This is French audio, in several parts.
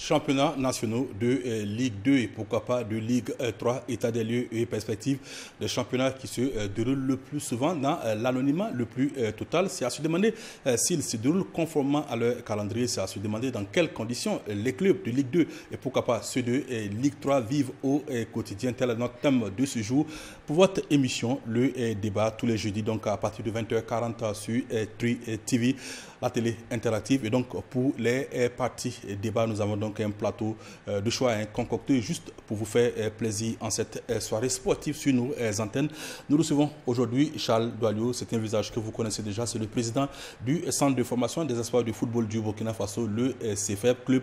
championnats nationaux de Ligue 2 et pourquoi pas de Ligue 3, état des lieux et perspectives des championnats qui se déroulent le plus souvent dans l'anonymat le plus total. C'est à se demander s'ils se déroulent conformément à leur calendrier, c'est à se demander dans quelles conditions les clubs de Ligue 2 et pourquoi pas ceux de Ligue 3 vivent au quotidien. Tel est notre thème de ce jour pour votre émission, le débat, tous les jeudis, donc à partir de 20h40 sur Tri TV, la télé interactive. Et donc pour les parties débat, nous avons donc un plateau de choix concocté juste pour vous faire plaisir en cette soirée sportive sur nos antennes. Nous recevons aujourd'hui Charles Doualiou, c'est un visage que vous connaissez déjà, c'est le président du Centre de formation des espoirs du football du Burkina Faso, le CFEB, club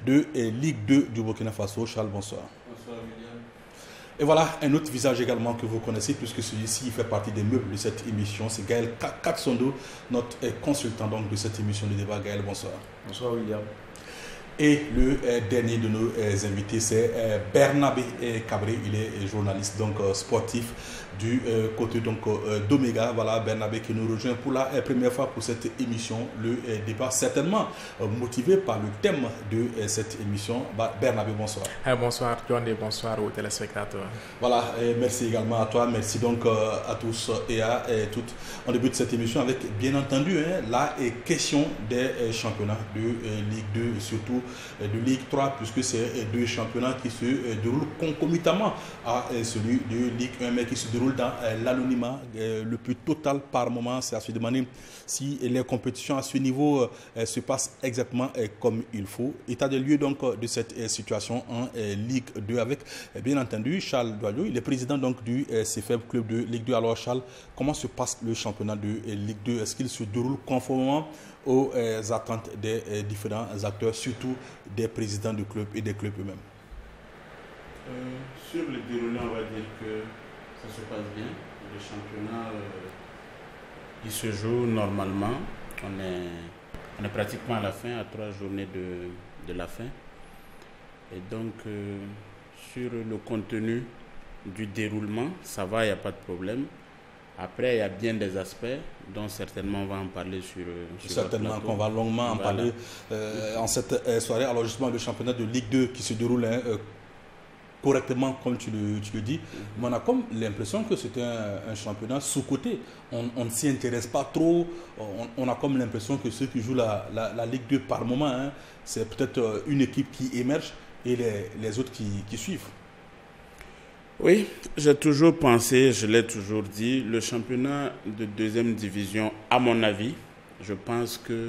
de Ligue 2 du Burkina Faso. Charles, bonsoir. Bonsoir William. Et voilà un autre visage également que vous connaissez, puisque celui-ci fait partie des meubles de cette émission. C'est Gaël Katsondo, notre consultant donc de cette émission de débat. Gaël, bonsoir. Bonsoir William. Et le dernier de nos invités, c'est Bernabé Cabré. Il est journaliste donc sportif du côté donc d'Omega. Voilà, Bernabé qui nous rejoint pour la première fois pour cette émission, le débat, certainement motivé par le thème de cette émission. Bernabé, bonsoir. Bonsoir John et bonsoir aux téléspectateurs. Voilà, et merci également à toi, merci donc à tous et à toutes. On débute cette émission avec bien entendu la question des championnats de Ligue 2 et surtout de Ligue 3, puisque c'est deux championnats qui se déroulent concomitamment à celui de Ligue 1, mais qui se déroulent dans l'anonymat le plus total par moment. C'est à se demander si les compétitions à ce niveau se passent exactement comme il faut. État des lieux donc de cette situation en Ligue 2 avec bien entendu Charles Doualiou, il est président donc du CFEB club de Ligue 2. Alors Charles, comment se passe le championnat de Ligue 2? Est-ce qu'il se déroule conformément aux attentes des différents acteurs, surtout des présidents du club et des clubs eux-mêmes? Sur le déroulé, on va dire que ça se passe bien. Le championnat, il se joue normalement. On est pratiquement à la fin, à 3 journées de la fin. Et donc, sur le contenu du déroulement, ça va, il n'y a pas de problème. Après, il y a bien des aspects dont certainement on va en parler sur certainement qu'on va longuement en parler en cette soirée. Alors justement, le championnat de Ligue 2 qui se déroule correctement, comme tu le dis, mais on a comme l'impression que c'est un championnat sous-coté. On ne s'y intéresse pas trop. On a comme l'impression que ceux qui jouent la Ligue 2 par moment, c'est peut-être une équipe qui émerge et les autres qui suivent. Oui, j'ai toujours pensé, je l'ai toujours dit, le championnat de deuxième division, à mon avis, je pense que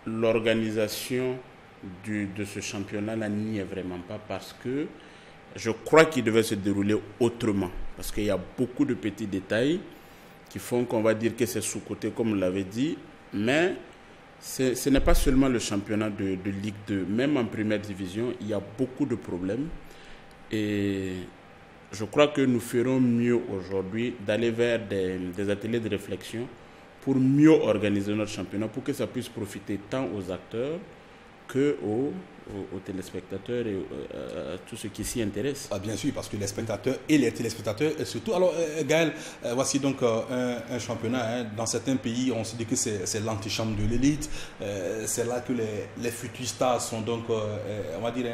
l'organisation de ce championnat-là n'y est vraiment pas, parce que je crois qu'il devait se dérouler autrement, parce qu'il y a beaucoup de petits détails qui font qu'on va dire que c'est sous-coté, comme vous l'avez dit, mais ce n'est pas seulement le championnat de Ligue 2, même en première division, il y a beaucoup de problèmes. Et je crois que nous ferons mieux aujourd'hui d'aller vers des ateliers de réflexion pour mieux organiser notre championnat, pour que ça puisse profiter tant aux acteurs qu'aux téléspectateurs et à tous ceux qui s'y intéressent. Ah, bien sûr, parce que les spectateurs et les téléspectateurs, et surtout. Alors, Gaël, voici donc un championnat. Dans certains pays, on se dit que c'est l'antichambre de l'élite. C'est là que les futurs stars sont donc, on va dire,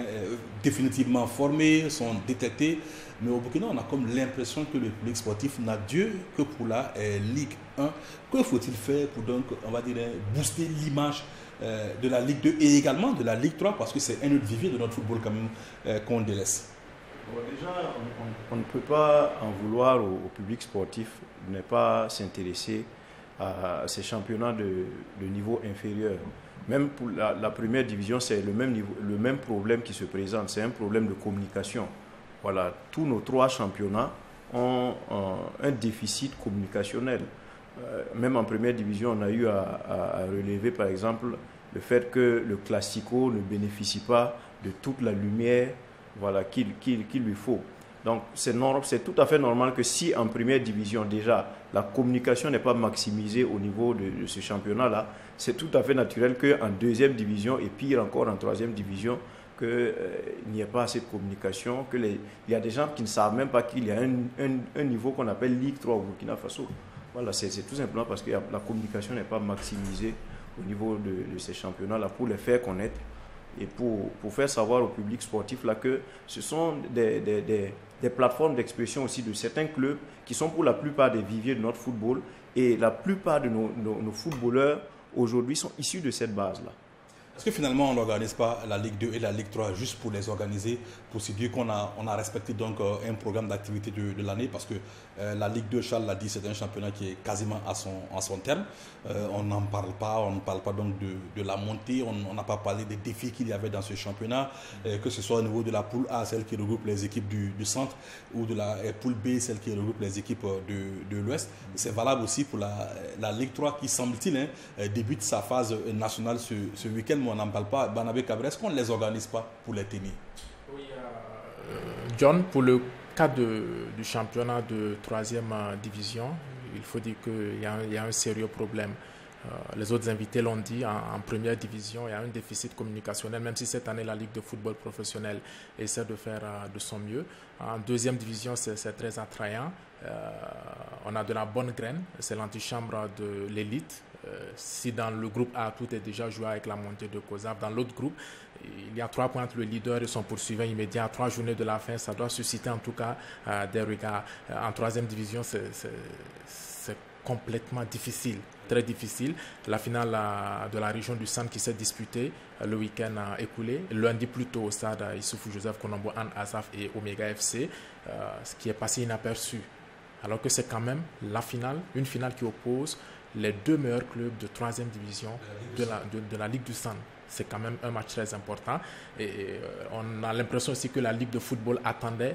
définitivement formés, sont détectés. Mais au Burkina, on a comme l'impression que le public sportif n'a Dieu que pour la Ligue 1. Que faut-il faire pour donc, on va dire, booster l'image de la Ligue 2 et également de la Ligue 3, parce que c'est un autre vivier de notre football quand même qu'on délaisse? Bon, déjà, on ne peut pas en vouloir au public sportif de ne pas s'intéresser à ces championnats de niveau inférieur. Même pour la première division, c'est le même problème qui se présente, c'est un problème de communication. Voilà, tous nos 3 championnats ont un déficit communicationnel. Même en première division, on a eu à relever, par exemple, le fait que le Classico ne bénéficie pas de toute la lumière, voilà, qu'il lui faut. Donc, c'est tout à fait normal que si en première division, déjà, la communication n'est pas maximisée au niveau de ce championnat-là, c'est tout à fait naturel qu'en deuxième division, et pire encore en troisième division, qu'il n'y ait pas assez de communication, il y a des gens qui ne savent même pas qu'il y a un niveau qu'on appelle Ligue 3 au Burkina Faso. Voilà, c'est tout simplement parce que la communication n'est pas maximisée au niveau de ces championnats-là pour les faire connaître. et pour faire savoir au public sportif là que ce sont des plateformes d'expression aussi de certains clubs qui sont pour la plupart des viviers de notre football, et la plupart de nos footballeurs aujourd'hui sont issus de cette base-là. Est-ce que finalement on n'organise pas la Ligue 2 et la Ligue 3 juste pour les organiser, pour se dire qu'on a respecté donc un programme d'activité de l'année, parce que la Ligue 2, Charles l'a dit, c'est un championnat qui est quasiment à son terme. On n'en parle pas, on ne parle pas donc de la montée, on n'a pas parlé des défis qu'il y avait dans ce championnat, que ce soit au niveau de la poule A, celle qui regroupe les équipes du centre, ou de la poule B, celle qui regroupe les équipes de l'Ouest. C'est valable aussi pour la Ligue 3 qui, semble-t-il, débute sa phase nationale ce week-end. On n'en parle pas. Barnabé Cabré, est-ce qu'on ne les organise pas pour les tenir? Oui, John, pour le cas du championnat de 3e division, il faut dire qu'il y a un sérieux problème. Les autres invités l'ont dit, en première division, il y a un déficit communicationnel, même si cette année la Ligue de football professionnel essaie de faire de son mieux. En 2e division, c'est très attrayant. On a de la bonne graine, c'est l'antichambre de l'élite. Si dans le groupe A, tout est déjà joué avec la montée de COSAF, dans l'autre groupe, il y a 3 points entre le leader et son poursuivant immédiat. 3 journées de la fin, ça doit susciter en tout cas des regards. En 3e division, c'est complètement difficile, très difficile. La finale de la région du Centre qui s'est disputée le week-end écoulé, lundi plus tôt au stade Issoufou Joseph Konombo, An Asaf et Omega FC, ce qui est passé inaperçu. Alors que c'est quand même la finale, une finale qui oppose les 2 meilleurs clubs de 3e division de la Ligue du Centre. C'est quand même un match très important. Et on a l'impression aussi que la Ligue de football attendait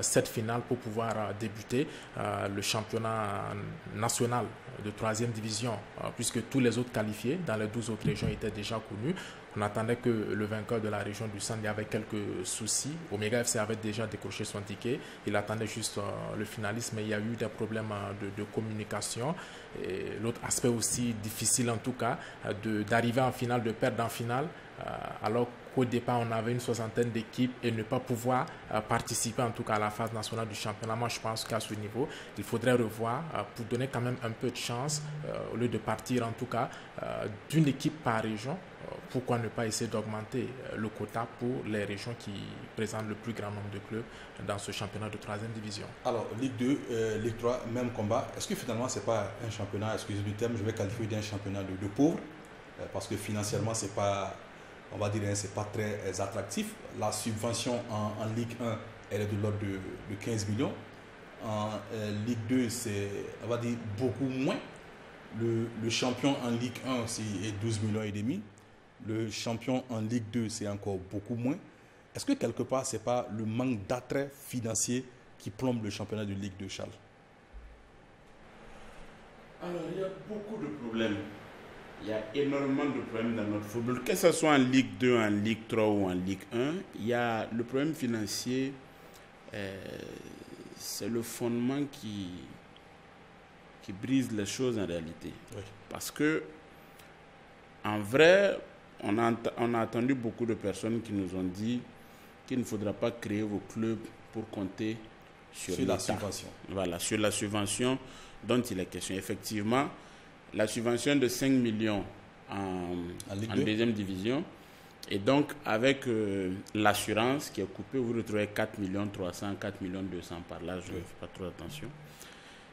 cette finale pour pouvoir débuter le championnat national de 3e division, puisque tous les autres qualifiés dans les 12 autres régions étaient déjà connus. On attendait que le vainqueur de la région du Centre, il y avait quelques soucis. Omega FC avait déjà décroché son ticket. Il attendait juste le finaliste, mais il y a eu des problèmes de communication. Et l'autre aspect aussi difficile, en tout cas, d'arriver en finale, de perdre en finale, alors qu'au départ, on avait une 60aine d'équipes et ne pas pouvoir participer, en tout cas, à la phase nationale du championnat. Moi, je pense qu'à ce niveau, il faudrait revoir pour donner quand même un peu de chance, au lieu de partir, en tout cas, d'une équipe par région. Pourquoi ne pas essayer d'augmenter le quota pour les régions qui présentent le plus grand nombre de clubs dans ce championnat de 3e division? Alors, Ligue 2, Ligue 3, même combat. Est-ce que finalement, ce n'est pas un championnat, excusez du terme, je vais qualifier d'un championnat de pauvres, parce que financièrement, c'est pas, on va dire, c'est pas très attractif. La subvention en Ligue 1, elle est de l'ordre de 15 millions. En Ligue 2, c'est, on va dire, beaucoup moins. Le champion en Ligue 1, c'est 12 millions et demi. Le champion en Ligue 2, c'est encore beaucoup moins. Est-ce que quelque part, ce n'est pas le manque d'attrait financier qui plombe le championnat de Ligue 2, Charles? Alors, il y a beaucoup de problèmes. Il y a énormément de problèmes dans notre football. Que ce soit en Ligue 2, en Ligue 3 ou en Ligue 1, il y a le problème financier. C'est le fondement qui brise les choses en réalité. Oui. Parce que, en vrai, on a entendu beaucoup de personnes qui nous ont dit qu'il ne faudra pas créer vos clubs pour compter sur la subvention. Voilà, sur la subvention dont il est question. Effectivement, la subvention de 5 millions en 2e division, et donc avec l'assurance qui est coupée, vous retrouvez 4 300 000, 4 200 000 par là, je ne fais pas trop attention.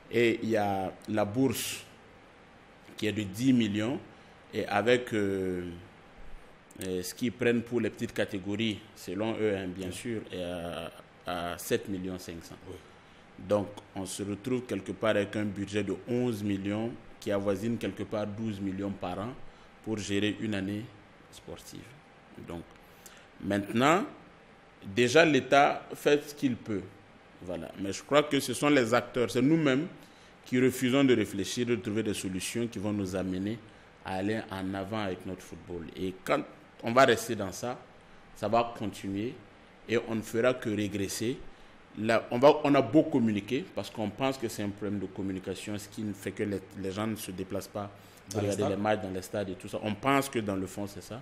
Et il y a la bourse qui est de 10 millions, et avec ce qu'ils prennent pour les petites catégories, selon eux, hein, bien sûr, est à 7 500 000. Oui. Donc, on se retrouve quelque part avec un budget de 11 millions qui avoisine quelque part 12 millions par an pour gérer une année sportive. Donc, maintenant, déjà, l'État fait ce qu'il peut. Voilà. Mais je crois que ce sont les acteurs, c'est nous-mêmes qui refusons de réfléchir, de trouver des solutions qui vont nous amener à aller en avant avec notre football. Et quand on va rester dans ça, ça va continuer et on ne fera que régresser. Là, on a beau communiquer parce qu'on pense que c'est un problème de communication, ce qui fait que les gens ne se déplacent pas pour regarder les matchs dans les stades et tout ça. On pense que dans le fond, c'est ça.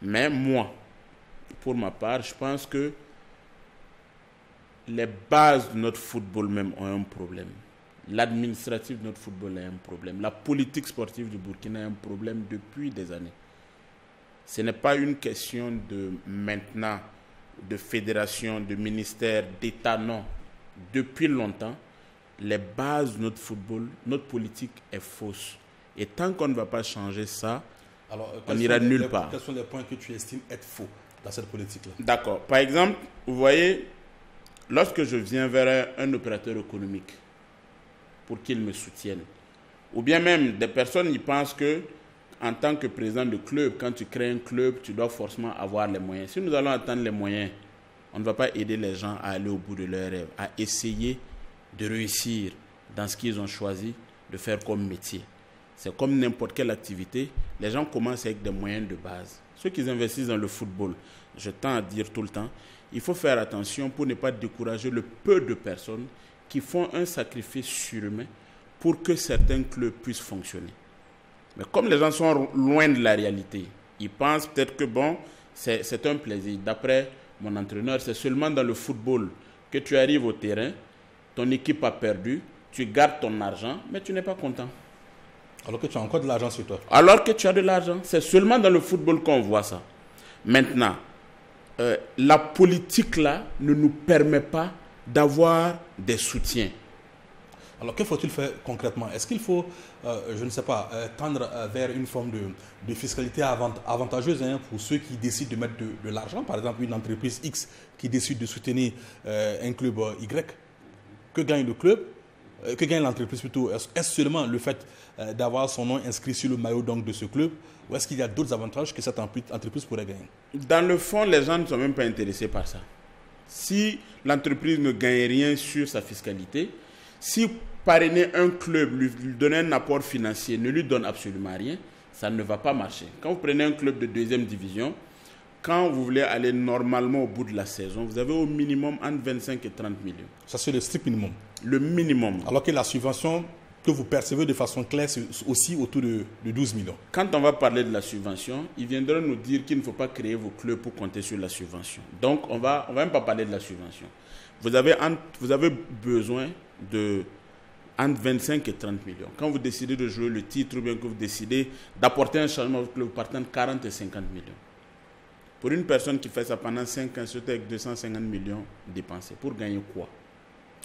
Mais moi, pour ma part, je pense que les bases de notre football même ont un problème. L'administratif de notre football a un problème. La politique sportive du Burkina a un problème depuis des années. ce n'est pas une question de maintenant, de fédération, de ministère, d'État, non. Depuis longtemps, les bases de notre football, notre politique est fausse. Et tant qu'on ne va pas changer ça, alors, on n'ira nulle part. Quels sont les points que tu estimes être faux dans cette politique-là? D'accord. Par exemple, vous voyez, lorsque je viens vers un opérateur économique pour qu'il me soutienne, ou bien même des personnes, ils pensent que en tant que président de club, quand tu crées un club, tu dois forcément avoir les moyens. Si nous allons attendre les moyens, on ne va pas aider les gens à aller au bout de leurs rêves, à essayer de réussir dans ce qu'ils ont choisi de faire comme métier. C'est comme n'importe quelle activité, les gens commencent avec des moyens de base. Ceux qui investissent dans le football, je tends à dire tout le temps, il faut faire attention pour ne pas décourager le peu de personnes qui font un sacrifice surhumain pour que certains clubs puissent fonctionner. Mais comme les gens sont loin de la réalité, ils pensent peut-être que bon, c'est un plaisir. D'après mon entraîneur, c'est seulement dans le football que tu arrives au terrain, ton équipe a perdu, tu gardes ton argent, mais tu n'es pas content. Alors que tu as encore de l'argent sur toi. Alors que tu as de l'argent. C'est seulement dans le football qu'on voit ça. Maintenant, la politique là ne nous permet pas d'avoir des soutiens. Alors, que faut-il faire concrètement? Est-ce qu'il faut, je ne sais pas, tendre vers une forme de fiscalité avantageuse pour ceux qui décident de mettre de l'argent? Par exemple, une entreprise X qui décide de soutenir un club Y. Que gagne le club? Que gagne l'entreprise plutôt? Est-ce seulement le fait d'avoir son nom inscrit sur le maillot donc, de ce club? Ou est-ce qu'il y a d'autres avantages que cette entreprise pourrait gagner? Dans le fond, les gens ne sont même pas intéressés par ça. Si l'entreprise ne gagne rien sur sa fiscalité, si parrainer un club, lui donner un apport financier, ne lui donne absolument rien, ça ne va pas marcher. Quand vous prenez un club de deuxième division, quand vous voulez aller normalement au bout de la saison, vous avez au minimum entre 25 et 30 millions. Ça, c'est le strict minimum. Le minimum. Alors que la subvention que vous percevez de façon claire, c'est aussi autour de 12 millions. Quand on va parler de la subvention, ils viendront nous dire qu'il ne faut pas créer vos clubs pour compter sur la subvention. Donc, on va même pas parler de la subvention. Vous avez besoin de entre 25 et 30 millions. Quand vous décidez de jouer le titre ou bien que vous décidez d'apporter un changement à votre club, vous partez de 40 et 50 millions. Pour une personne qui fait ça pendant 5 ans, surtout avec 250 millions dépensés, pour gagner quoi?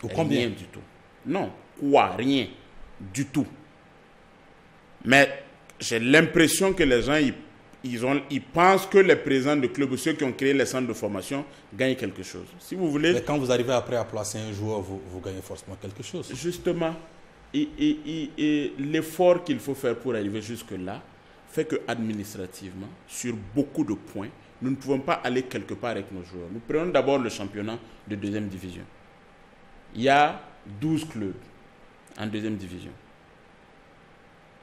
Ou combien? Rien du tout. Non, quoi? Rien du tout. Mais j'ai l'impression que les gens, ils pensent que les présidents de clubs ou ceux qui ont créé les centres de formation gagnent quelque chose. Si vous voulez... Mais quand vous arrivez après à placer un joueur, vous gagnez forcément quelque chose. Justement. Et l'effort qu'il faut faire pour arriver jusque-là fait que administrativement, sur beaucoup de points, nous ne pouvons pas aller quelque part avec nos joueurs. Nous prenons d'abord le championnat de deuxième division. Il y a 12 clubs en deuxième division.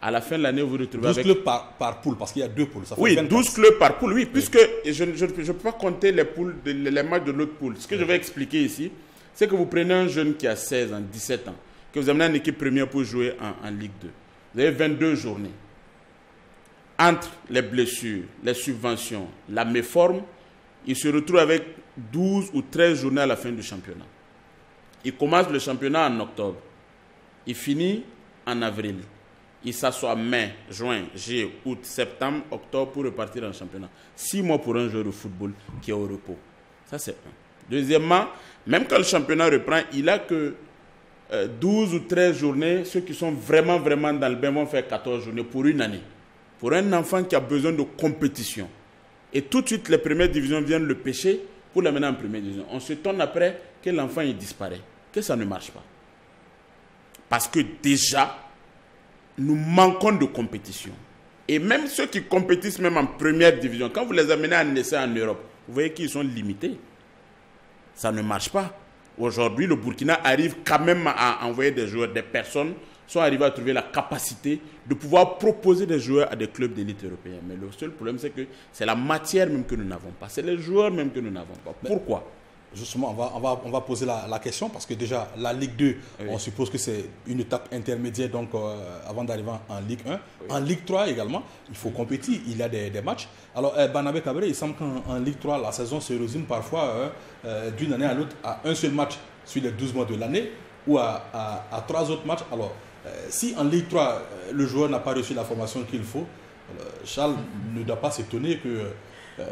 À la fin de l'année, vous vous retrouvez 12 avec... clubs par poule, parce qu'il y a 2 poules. Ça fait Oui, 24. 12 clubs par poule, oui, puisque je ne peux pas compter les poules, les matchs de l'autre poule. Ce que je vais expliquer ici, c'est que vous prenez un jeune qui a 16 ans, 17 ans, que vous amenez en équipe première pour jouer en Ligue 2. Vous avez 22 journées. Entre les blessures, les subventions, la méforme, il se retrouve avec 12 ou 13 journées à la fin du championnat. Il commence le championnat en octobre. Il finit en avril. Il s'assoit mai, juin, juillet, août, septembre, octobre pour repartir en championnat. 6 mois pour un joueur de football qui est au repos. Ça, c'est un. Deuxièmement, même quand le championnat reprend, il n'a que 12 ou 13 journées. Ceux qui sont vraiment dans le bain vont faire 14 journées pour une année. Pour un enfant qui a besoin de compétition. Et tout de suite, les premières divisions viennent le pêcher pour l'amener en première division. On se tourne après que l'enfant il disparaît. Que ça ne marche pas. Parce que déjà, nous manquons de compétition. Et même ceux qui compétissent même en première division, quand vous les amenez en essai en Europe, vous voyez qu'ils sont limités. Ça ne marche pas. Aujourd'hui, le Burkina arrive quand même à envoyer des joueurs, des personnes sont arrivés à trouver la capacité de pouvoir proposer des joueurs à des clubs d'élite européens. Mais le seul problème, c'est que c'est la matière même que nous n'avons pas. C'est les joueurs même que nous n'avons pas. Pourquoi? Justement, on va poser la question parce que déjà, la Ligue 2, oui, on suppose que c'est une étape intermédiaire donc, avant d'arriver en Ligue 1. Oui. En Ligue 3 également, il faut compétir, il y a des matchs. Alors, Barnabé Cabré, il semble qu'en Ligue 3, la saison se résume parfois d'une année à l'autre à un seul match sur les 12 mois de l'année ou à 3 autres matchs. Alors, si en Ligue 3, le joueur n'a pas reçu la formation qu'il faut, Charles ne doit pas s'étonner que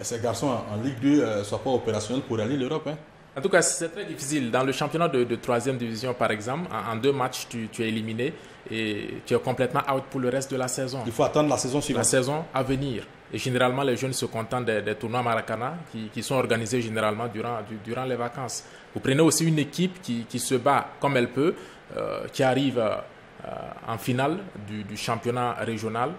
ces garçons en Ligue 2 ne soient pas opérationnels pour aller l'Europe. Hein. En tout cas, c'est très difficile. Dans le championnat de 3e division, par exemple, en 2 matchs, tu es éliminé et tu es complètement out pour le reste de la saison. Il faut attendre la saison suivante. La saison à venir. Et généralement, les jeunes se contentent des tournois Maracana qui sont organisés généralement durant les vacances. Vous prenez aussi une équipe qui se bat comme elle peut, qui arrive en finale du championnat régional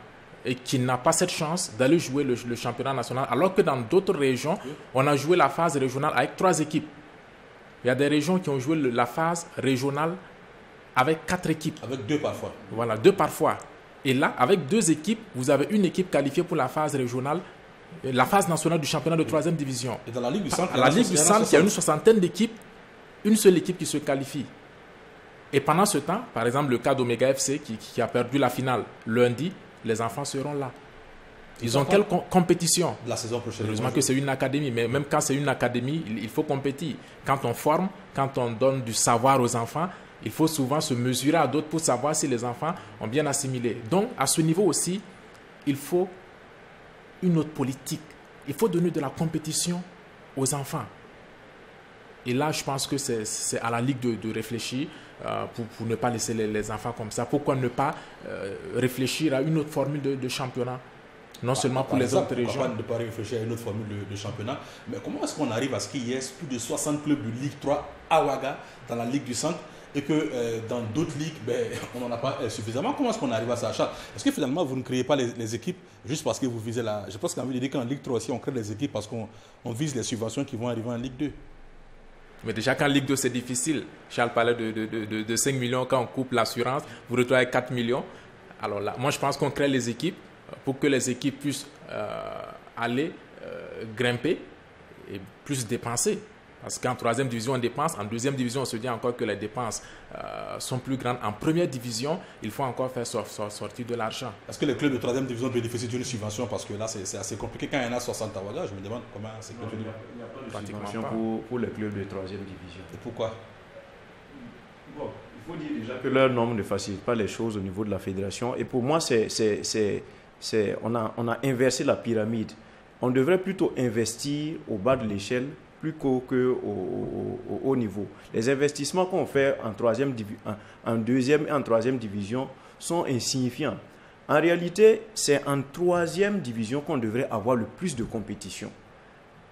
et qui n'a pas cette chance d'aller jouer le championnat national, alors que dans d'autres régions, on a joué la phase régionale avec 3 équipes. Il y a des régions qui ont joué la phase régionale avec 4 équipes. Avec 2 parfois. Voilà, 2 parfois. Et là, avec 2 équipes, vous avez une équipe qualifiée pour la phase régionale, la phase nationale du championnat de 3e division. Et dans la Ligue du Centre, il y a une 60aine d'équipes, une seule équipe qui se qualifie. Et pendant ce temps, par exemple, le cas d'Omega FC qui a perdu la finale lundi, les enfants seront là. Ils ont quelle compétition? La saison prochaine. Heureusement que c'est une académie, mais même quand c'est une académie, il faut compétir. Quand on forme, quand on donne du savoir aux enfants, il faut souvent se mesurer à d'autres pour savoir si les enfants ont bien assimilé. Donc, à ce niveau aussi, il faut une autre politique. Il faut donner de la compétition aux enfants. Et là, je pense que c'est à la Ligue de réfléchir pour ne pas laisser les enfants comme ça. Pourquoi ne pas réfléchir à une autre formule de championnat? Non seulement pour les autres régions. Ne pas réfléchir à une autre formule de championnat. Mais comment est-ce qu'on arrive à ce qu'il y ait plus de 60 clubs de Ligue 3 à Ouaga, dans la Ligue du Centre, et que dans d'autres ligues, on n'en a pas suffisamment? Comment est-ce qu'on arrive à ça, Charles? Est-ce que finalement, vous ne créez pas les équipes juste parce que vous visez la... Je pense qu'on a envie de dire qu'en Ligue 3 aussi, on crée des équipes parce qu'on vise les subventions qui vont arriver en Ligue 2. Mais déjà, qu'en Ligue 2, c'est difficile. Charles parlait de 5 millions quand on coupe l'assurance. Vous retrouvez avec 4 millions. Alors là, moi, je pense qu'on crée les équipes pour que les équipes puissent aller grimper et plus dépenser. Parce qu'en 3e division, on dépense. En 2e division, on se dit encore que les dépenses sont plus grandes. En 1re division, il faut encore faire sortir de l'argent. Est-ce que les clubs de 3e division bénéficient d'une subvention? Parce que là, c'est assez compliqué. Quand il y en a 60 à Ouaga, je me demande comment c'est que tu dis. Il n'y a pas de subvention pour les clubs de 3e division. Et pourquoi? Bon, il faut dire déjà que leur nombre ne facilite pas les choses au niveau de la fédération. Et pour moi, on a inversé la pyramide. On devrait plutôt investir au bas de l'échelle plus qu'au haut niveau. Les investissements qu'on fait en 2e et en 3e division sont insignifiants. En réalité, c'est en 3e division qu'on devrait avoir le plus de compétition.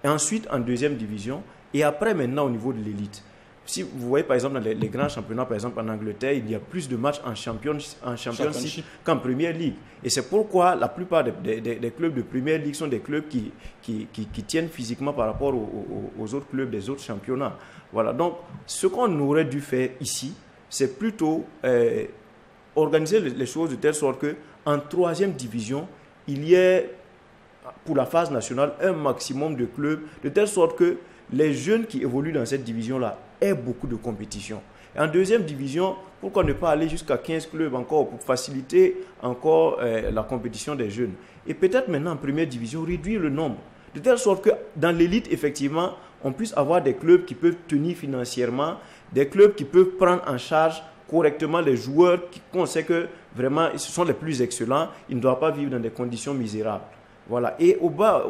Et ensuite, en 2e division, et après maintenant au niveau de l'élite. Si vous voyez par exemple dans les grands championnats, par exemple en Angleterre, il y a plus de matchs en championship qu'en Premier League. Et c'est pourquoi la plupart des clubs de Premier League sont des clubs qui tiennent physiquement par rapport aux autres clubs des autres championnats. Voilà. Donc, ce qu'on aurait dû faire ici, c'est plutôt organiser les choses de telle sorte qu'en 3e division, il y ait pour la phase nationale un maximum de clubs, de telle sorte que les jeunes qui évoluent dans cette division-là aient beaucoup de compétition. Et en 2e division, pourquoi ne pas aller jusqu'à 15 clubs encore pour faciliter encore la compétition des jeunes? Et peut-être maintenant en 1re division, réduire le nombre. De telle sorte que dans l'élite, effectivement, on puisse avoir des clubs qui peuvent tenir financièrement, des clubs qui peuvent prendre en charge correctement les joueurs qu'on sait que vraiment ce sont les plus excellents. Ils ne doivent pas vivre dans des conditions misérables. Voilà. Et au bas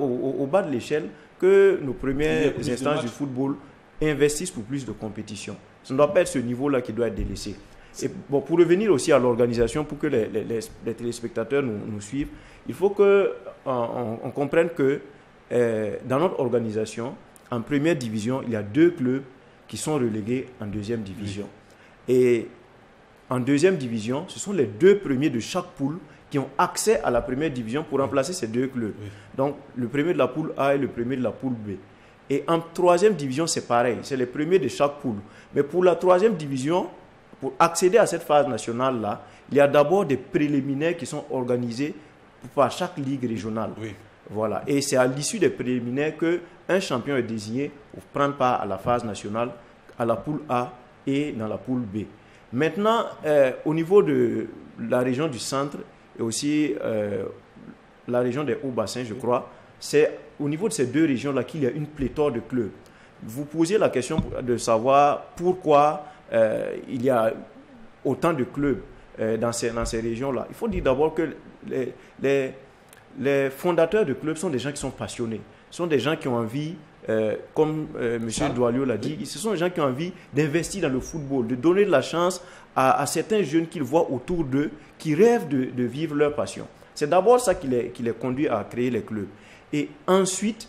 de l'échelle, que nos premières instances du football investissent pour plus de compétition. Ce ne doit pas être ce niveau-là qui doit être délaissé. Et bon, pour revenir aussi à l'organisation, pour que les téléspectateurs nous suivent, il faut qu'on comprenne que dans notre organisation, en 1re division, il y a 2 clubs qui sont relégués en 2e division. Oui. Et en 2e division, ce sont les 2 premiers de chaque poule qui ont accès à la 1re division pour remplacer ces 2 clubs. Oui. Donc, le premier de la poule A et le premier de la poule B. Et en 3e division, c'est pareil. C'est les premiers de chaque poule. Mais pour la 3e division, pour accéder à cette phase nationale-là, il y a d'abord des préliminaires qui sont organisés par chaque ligue régionale. Oui. Voilà. Et c'est à l'issue des préliminaires qu'un champion est désigné pour prendre part à la phase nationale, à la poule A et dans la poule B. Maintenant, au niveau de la région du centre, et aussi la région des Hauts-Bassins, je crois, c'est au niveau de ces 2 régions-là qu'il y a une pléthore de clubs. Vous posez la question de savoir pourquoi il y a autant de clubs dans ces régions-là. Il faut dire d'abord que les fondateurs de clubs sont des gens qui sont passionnés, sont des gens qui ont envie, comme M. Doualio l'a dit, ce sont des gens qui ont envie d'investir dans le football, de donner de la chance à certains jeunes qu'ils voient autour d'eux, qui rêvent de vivre leur passion. C'est d'abord ça qui les conduit à créer les clubs. Et ensuite,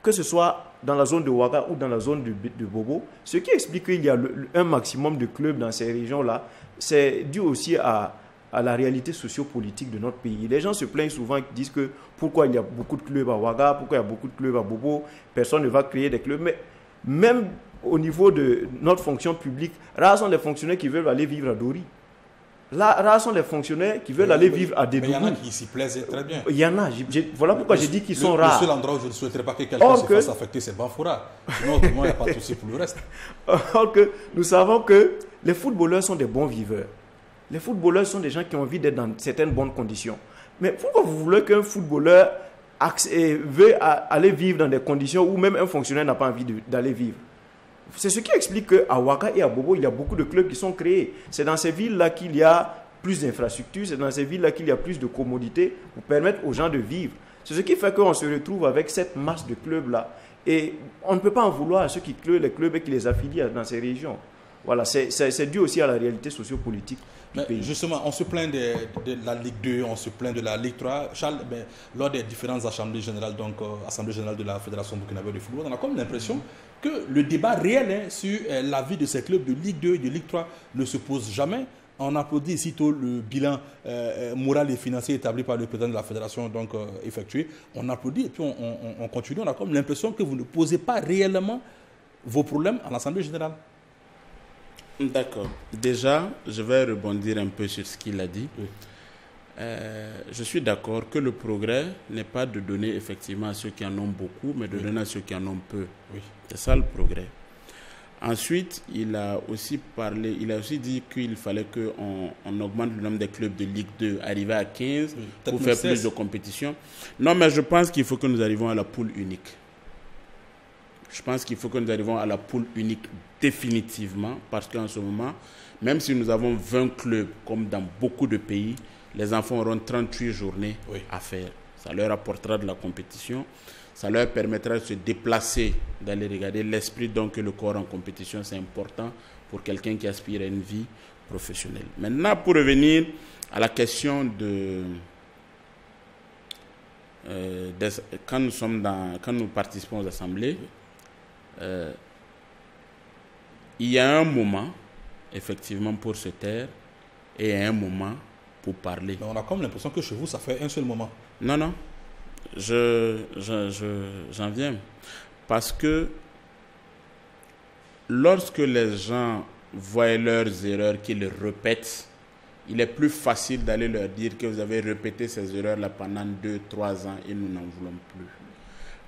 que ce soit dans la zone de Ouaga ou dans la zone de Bobo, ce qui explique qu'il y a un maximum de clubs dans ces régions-là, c'est dû aussi à la réalité sociopolitique de notre pays. Les gens se plaignent souvent, ils disent que pourquoi il y a beaucoup de clubs à Ouaga, pourquoi il y a beaucoup de clubs à Bobo, personne ne va créer des clubs. Mais même au niveau de notre fonction publique, rares sont les fonctionnaires qui veulent aller vivre à Dori. Là, rares sont les fonctionnaires qui veulent aller vivre à Dédougou. Mais il y en a qui s'y plaisent très bien. Il y en a. Voilà pourquoi j'ai dit qu'ils sont rares. Le seul endroit où je ne souhaiterais pas que quelqu'un se fasse affecter, c'est Banfoura. Sinon, autrement, il n'y a pas de souci pour le reste. Or que nous savons que les footballeurs sont des bons viveurs. Les footballeurs sont des gens qui ont envie d'être dans certaines bonnes conditions. Mais pourquoi vous voulez qu'un footballeur veut aller vivre dans des conditions où même un fonctionnaire n'a pas envie d'aller vivre? C'est ce qui explique qu'à Ouaga et à Bobo, il y a beaucoup de clubs qui sont créés. C'est dans ces villes-là qu'il y a plus d'infrastructures, c'est dans ces villes-là qu'il y a plus de commodités pour permettre aux gens de vivre. C'est ce qui fait qu'on se retrouve avec cette masse de clubs-là. Et on ne peut pas en vouloir à ceux qui créent les clubs et qui les affilient dans ces régions. Voilà, c'est dû aussi à la réalité sociopolitique du pays. Justement, on se plaint de la Ligue 2, on se plaint de la Ligue 3. Charles, lors des différentes assemblées générales, donc Assemblée générale de la Fédération burkinabé de football, on a comme l'impression que le débat réel sur la vie de ces clubs de Ligue 2 et de Ligue 3 ne se pose jamais. On applaudit sitôt le bilan moral et financier établi par le président de la Fédération, donc effectué. On applaudit et puis on continue. On a comme l'impression que vous ne posez pas réellement vos problèmes à l'Assemblée générale. D'accord. Déjà, je vais rebondir un peu sur ce qu'il a dit. Oui. Je suis d'accord que le progrès n'est pas de donner effectivement à ceux qui en ont beaucoup, mais de donner à ceux qui en ont peu. Oui. C'est ça le progrès. Ensuite, il a aussi dit qu'il fallait qu'on augmente le nombre des clubs de Ligue 2, arriver à 15 pour faire plus de compétition. Non, mais je pense qu'il faut que nous arrivions à la poule unique. Je pense qu'il faut que nous arrivions à la poule unique définitivement, parce qu'en ce moment, même si nous avons 20 clubs, comme dans beaucoup de pays, les enfants auront 38 journées à faire. Ça leur apportera de la compétition, ça leur permettra de se déplacer, d'aller regarder l'esprit donc que le corps en compétition, c'est important pour quelqu'un qui aspire à une vie professionnelle. Maintenant, pour revenir à la question quand nous participons aux assemblées, il y a un moment, effectivement, pour se taire et il y a un moment pour parler. Mais on a comme l'impression que chez vous, ça fait un seul moment. Non, non. J'en viens. Parce que lorsque les gens voient leurs erreurs, qu'ils les répètent, il est plus facile d'aller leur dire que vous avez répété ces erreurs-là pendant 2-3 ans et nous n'en voulons plus.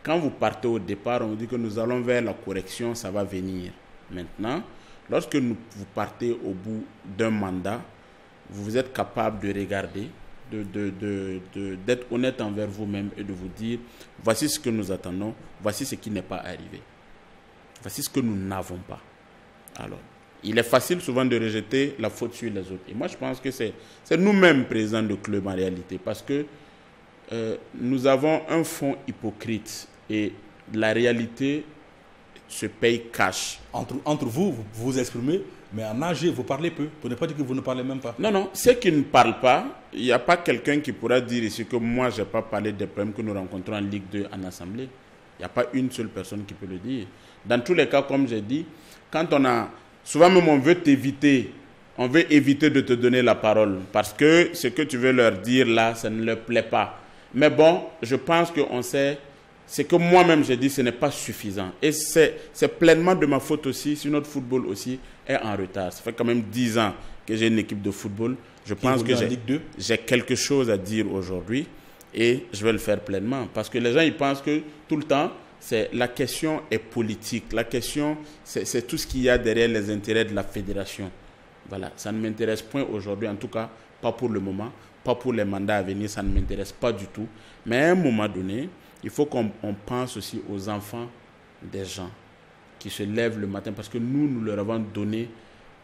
Quand vous partez au départ, on vous dit que nous allons vers la correction, ça va venir. Maintenant, lorsque vous partez au bout d'un mandat, vous êtes capable de regarder, d'être honnête envers vous-même et de vous dire, voici ce que nous attendons, voici ce qui n'est pas arrivé. Voici ce que nous n'avons pas. Alors, il est facile souvent de rejeter la faute sur les autres. Et moi, je pense que c'est nous-mêmes, présidents de club, en réalité, parce que nous avons un fond hypocrite et la réalité se paye cash. Entre vous, vous vous exprimez, mais en AG, vous parlez peu. Pour ne pas dire que vous ne parlez même pas. Non, non. Ceux qui ne parlent pas, il n'y a pas quelqu'un qui pourra dire ici que moi, je n'ai pas parlé des problèmes que nous rencontrons en Ligue 2 en Assemblée. Il n'y a pas une seule personne qui peut le dire. Dans tous les cas, comme j'ai dit, quand on a... Souvent même, on veut éviter de te donner la parole parce que ce que tu veux leur dire là, ça ne leur plaît pas. Mais bon, je pense qu'on sait... C'est que moi-même, j'ai dit ce n'est pas suffisant. Et c'est pleinement de ma faute aussi si notre football aussi est en retard. Ça fait quand même 10 ans que j'ai une équipe de football. Je pense que j'ai quelque chose à dire aujourd'hui et je vais le faire pleinement. Parce que les gens, ils pensent que tout le temps, la question est politique. La question, c'est tout ce qu'il y a derrière les intérêts de la fédération. Voilà, ça ne m'intéresse point aujourd'hui, en tout cas, pas pour le moment, pas pour les mandats à venir, ça ne m'intéresse pas du tout. Mais à un moment donné, il faut qu'on pense aussi aux enfants des gens qui se lèvent le matin parce que nous leur avons donné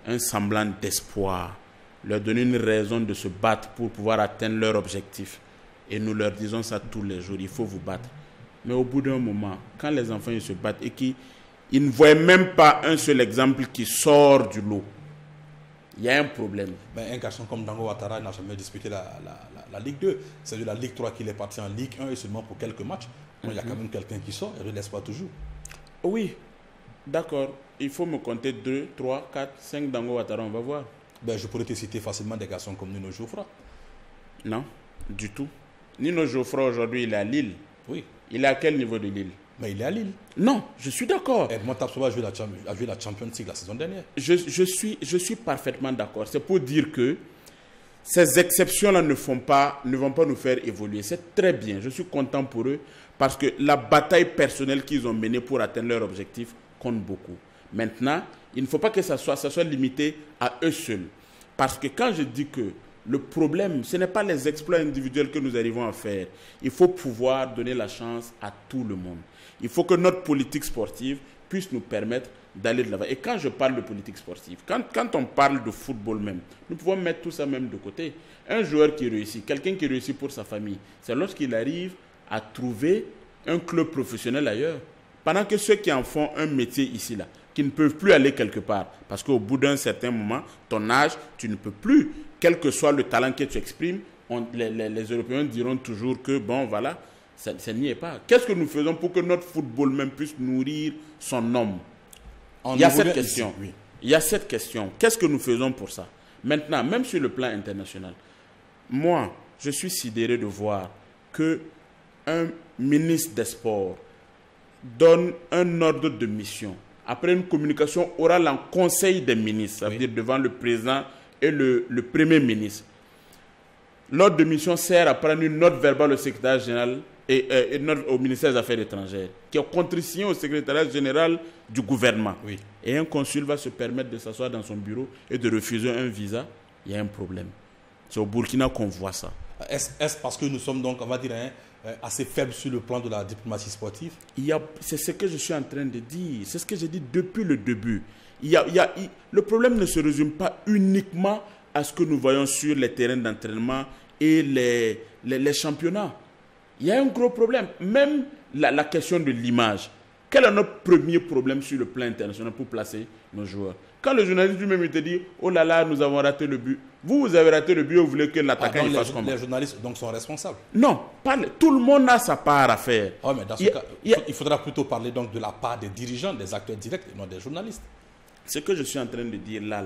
un semblant d'espoir, leur donner une raison de se battre pour pouvoir atteindre leur objectif. Et nous leur disons ça tous les jours, il faut vous battre. Mais au bout d'un moment, quand les enfants ils se battent et qu'ils ne voient même pas un seul exemple qui sort du lot, il y a un problème. Ben, un garçon comme Dango Ouattara n'a jamais disputé la Ligue 2. C'est de la Ligue 3 qu'il est parti en Ligue 1 et seulement pour quelques matchs. Donc, il y a quand même quelqu'un qui sort, il ne laisse pas toujours. Oui, d'accord. Il faut me compter 2, 3, 4, 5 Dango Ouattara, on va voir. Ben, je pourrais te citer facilement des garçons comme Nino Jouffra. Non, du tout. Nino Jouffra, aujourd'hui, il est à Lille. Oui. Il est à quel niveau de Lille? Mais il est à Lille. Non, je suis d'accord. Edmond Tapsoba a joué la Champions League la saison dernière. Je suis parfaitement d'accord. C'est pour dire que ces exceptions-là ne vont pas nous faire évoluer. C'est très bien. Je suis content pour eux parce que la bataille personnelle qu'ils ont menée pour atteindre leur objectif compte beaucoup. Maintenant, il ne faut pas que ça soit limité à eux seuls. Parce que quand je dis que le problème, ce n'est pas les exploits individuels que nous arrivons à faire. Il faut pouvoir donner la chance à tout le monde. Il faut que notre politique sportive puisse nous permettre d'aller de l'avant. Et quand je parle de politique sportive, quand on parle de football même, nous pouvons mettre tout ça même de côté. Un joueur qui réussit, quelqu'un qui réussit pour sa famille, c'est lorsqu'il arrive à trouver un club professionnel ailleurs. Pendant que ceux qui en font un métier ici, là, qui ne peuvent plus aller quelque part, parce qu'au bout d'un certain moment, ton âge, tu ne peux plus, quel que soit le talent que tu exprimes, les Européens diront toujours que, bon, voilà, ça n'y est pas. Qu'est-ce que nous faisons pour que notre football même puisse nourrir son homme? Il y a cette question. Oui. Il y a cette question. Qu'est-ce que nous faisons pour ça? Maintenant, même sur le plan international, moi, je suis sidéré de voir qu'un ministre des Sports donne un ordre de mission après une communication orale en conseil des ministres, ça veut dire devant le président et le premier ministre. L'ordre de mission sert à prendre une note verbale au secrétaire général et une note au ministère des Affaires étrangères, qui est contresigné au secrétariat général du gouvernement. Oui. Et un consul va se permettre de s'asseoir dans son bureau et de refuser un visa. Il y a un problème. C'est au Burkina qu'on voit ça. Est-ce parce que nous sommes donc, on va dire, assez faibles sur le plan de la diplomatie sportive? C'est ce que je suis en train de dire. C'est ce que j'ai dit depuis le début. Le problème ne se résume pas uniquement à ce que nous voyons sur les terrains d'entraînement et les championnats. Il y a un gros problème. Même la question de l'image. Quel est notre premier problème sur le plan international pour placer nos joueurs? Quand le journaliste lui-même te dit « Oh là là, nous avons raté le but », vous avez raté le but et vous voulez que l'attaquant fasse comment? Les journalistes donc sont responsables? Non, tout le monde a sa part à faire. Oh, mais dans ce cas, il faudra plutôt parler donc de la part des dirigeants, des acteurs directs et non des journalistes. Ce que je suis en train de dire là,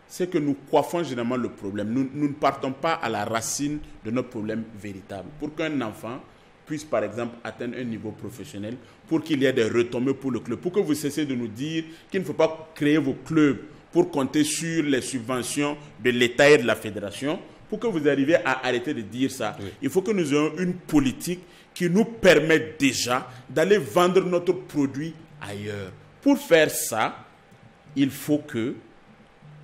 c'est que nous coiffons généralement le problème. Nous ne partons pas à la racine de notre problème véritable. Pour qu'un enfant puisse, par exemple, atteindre un niveau professionnel, pour qu'il y ait des retombées pour le club, pour que vous cessiez de nous dire qu'il ne faut pas créer vos clubs pour compter sur les subventions de l'État et de la fédération, pour que vous arriviez à arrêter de dire ça. Oui. Il faut que nous ayons une politique qui nous permette déjà d'aller vendre notre produit ailleurs. Pour faire ça, il faut que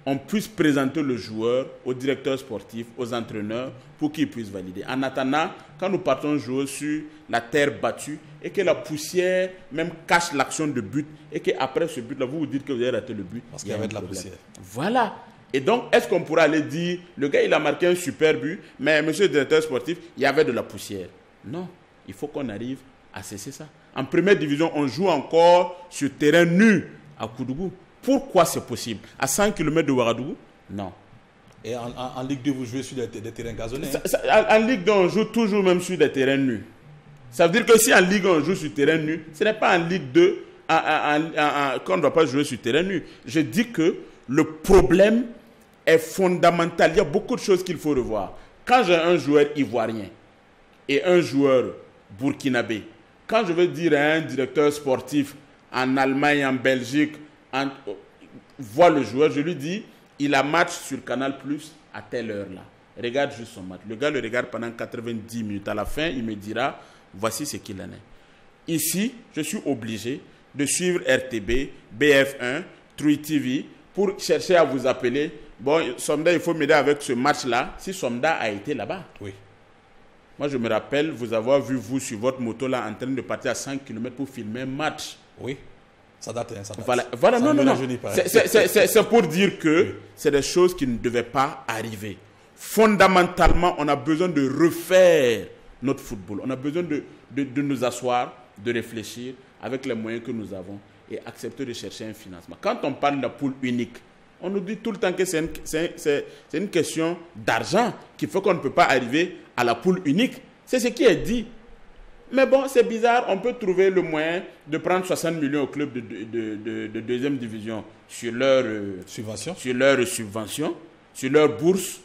on puisse présenter le joueur au directeur sportif, aux entraîneurs, pour qu'ils puissent valider. En attendant, quand nous partons jouer sur la terre battue et que la poussière même cache l'action de but et qu'après ce but-là, vous vous dites que vous avez raté le but. Parce qu'il y avait de la poussière. Voilà. Et donc, est-ce qu'on pourra aller dire, le gars, il a marqué un super but, mais monsieur le directeur sportif, il y avait de la poussière? Non. Il faut qu'on arrive à cesser ça. En première division, on joue encore sur terrain nu à Koudougou. Pourquoi c'est possible? À 100 km de Ouagadougou? Non. Et en Ligue 2, vous jouez sur des terrains gazonnés? En Ligue 2, on joue toujours même sur des terrains nus. Ça veut dire que si en Ligue 1, on joue sur terrain nu, ce n'est pas en Ligue 2 qu'on ne doit pas jouer sur terrain nu. Je dis que le problème est fondamental. Il y a beaucoup de choses qu'il faut revoir. Quand j'ai un joueur ivoirien et un joueur burkinabé, quand je veux dire à un directeur sportif en Allemagne, en Belgique, voit le joueur, je lui dis, il a match sur Canal Plus à telle heure-là. Regarde juste son match. Le gars le regarde pendant 90 minutes. À la fin, il me dira, voici ce qu'il en est. Ici, je suis obligé de suivre RTB, BF1, True TV, pour chercher à vous appeler. Bon, Somda, il faut m'aider avec ce match-là, si Somda a été là-bas. Oui. Moi, je me rappelle vous avoir vu, vous, sur votre moto-là, en train de partir à 5 km pour filmer un match. Oui. Ça date, ça date. Voilà, ça non. C'est pour dire que c'est des choses qui ne devaient pas arriver. Fondamentalement, on a besoin de refaire notre football. On a besoin de nous asseoir, de réfléchir avec les moyens que nous avons et accepter de chercher un financement. Quand on parle de la poule unique, on nous dit tout le temps que c'est une question d'argent qui fait qu'on ne peut pas arriver à la poule unique. C'est ce qui est dit. Mais bon, c'est bizarre, on peut trouver le moyen de prendre 60 millions au club de deuxième division sur leur subvention, sur leur bourse.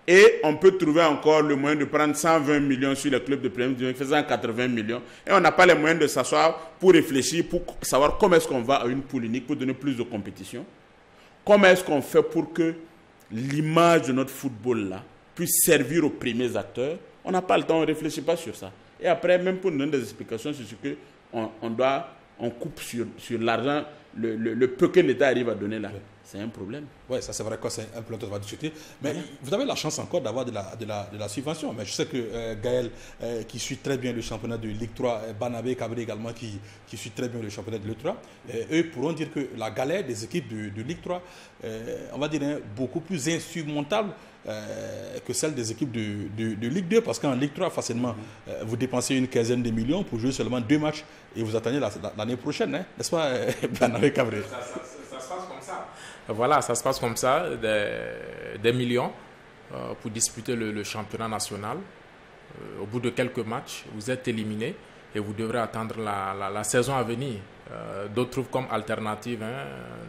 Et on peut trouver encore le moyen de prendre 120 millions sur les clubs de première division, faisant 80 millions. Et on n'a pas les moyens de s'asseoir pour réfléchir, pour savoir comment est-ce qu'on va à une poule unique, pour donner plus de compétition. Comment est-ce qu'on fait pour que l'image de notre football-là puisse servir aux premiers acteurs? On n'a pas le temps, on ne réfléchit pas sur ça. Et après, même pour nous donner des explications sur ce qu'on coupe sur l'argent, le peu que l'État arrive à donner là. Oui. C'est un problème. Oui, ça c'est vrai que c'est un problème qu'on va discuter. Mais vous avez la chance encore d'avoir de la subvention. Mais je sais que Gaël, qui suit très bien le championnat de Ligue 3, Banabé Cabri également, qui suit très bien le championnat de Ligue 3, eux pourront dire que la galère des équipes de Ligue 3, on va dire, beaucoup plus insurmontable que celle des équipes de Ligue 2. Parce qu'en Ligue 3, facilement, vous dépensez une quinzaine de millions pour jouer seulement 2 matchs et vous attendez l'année prochaine, hein, n'est-ce pas, Banabé Cabri? Ça se passe comme ça. Voilà, ça se passe comme ça, des millions pour disputer le championnat national. Au bout de quelques matchs, vous êtes éliminé et vous devrez attendre la saison à venir. D'autres trouvent comme alternative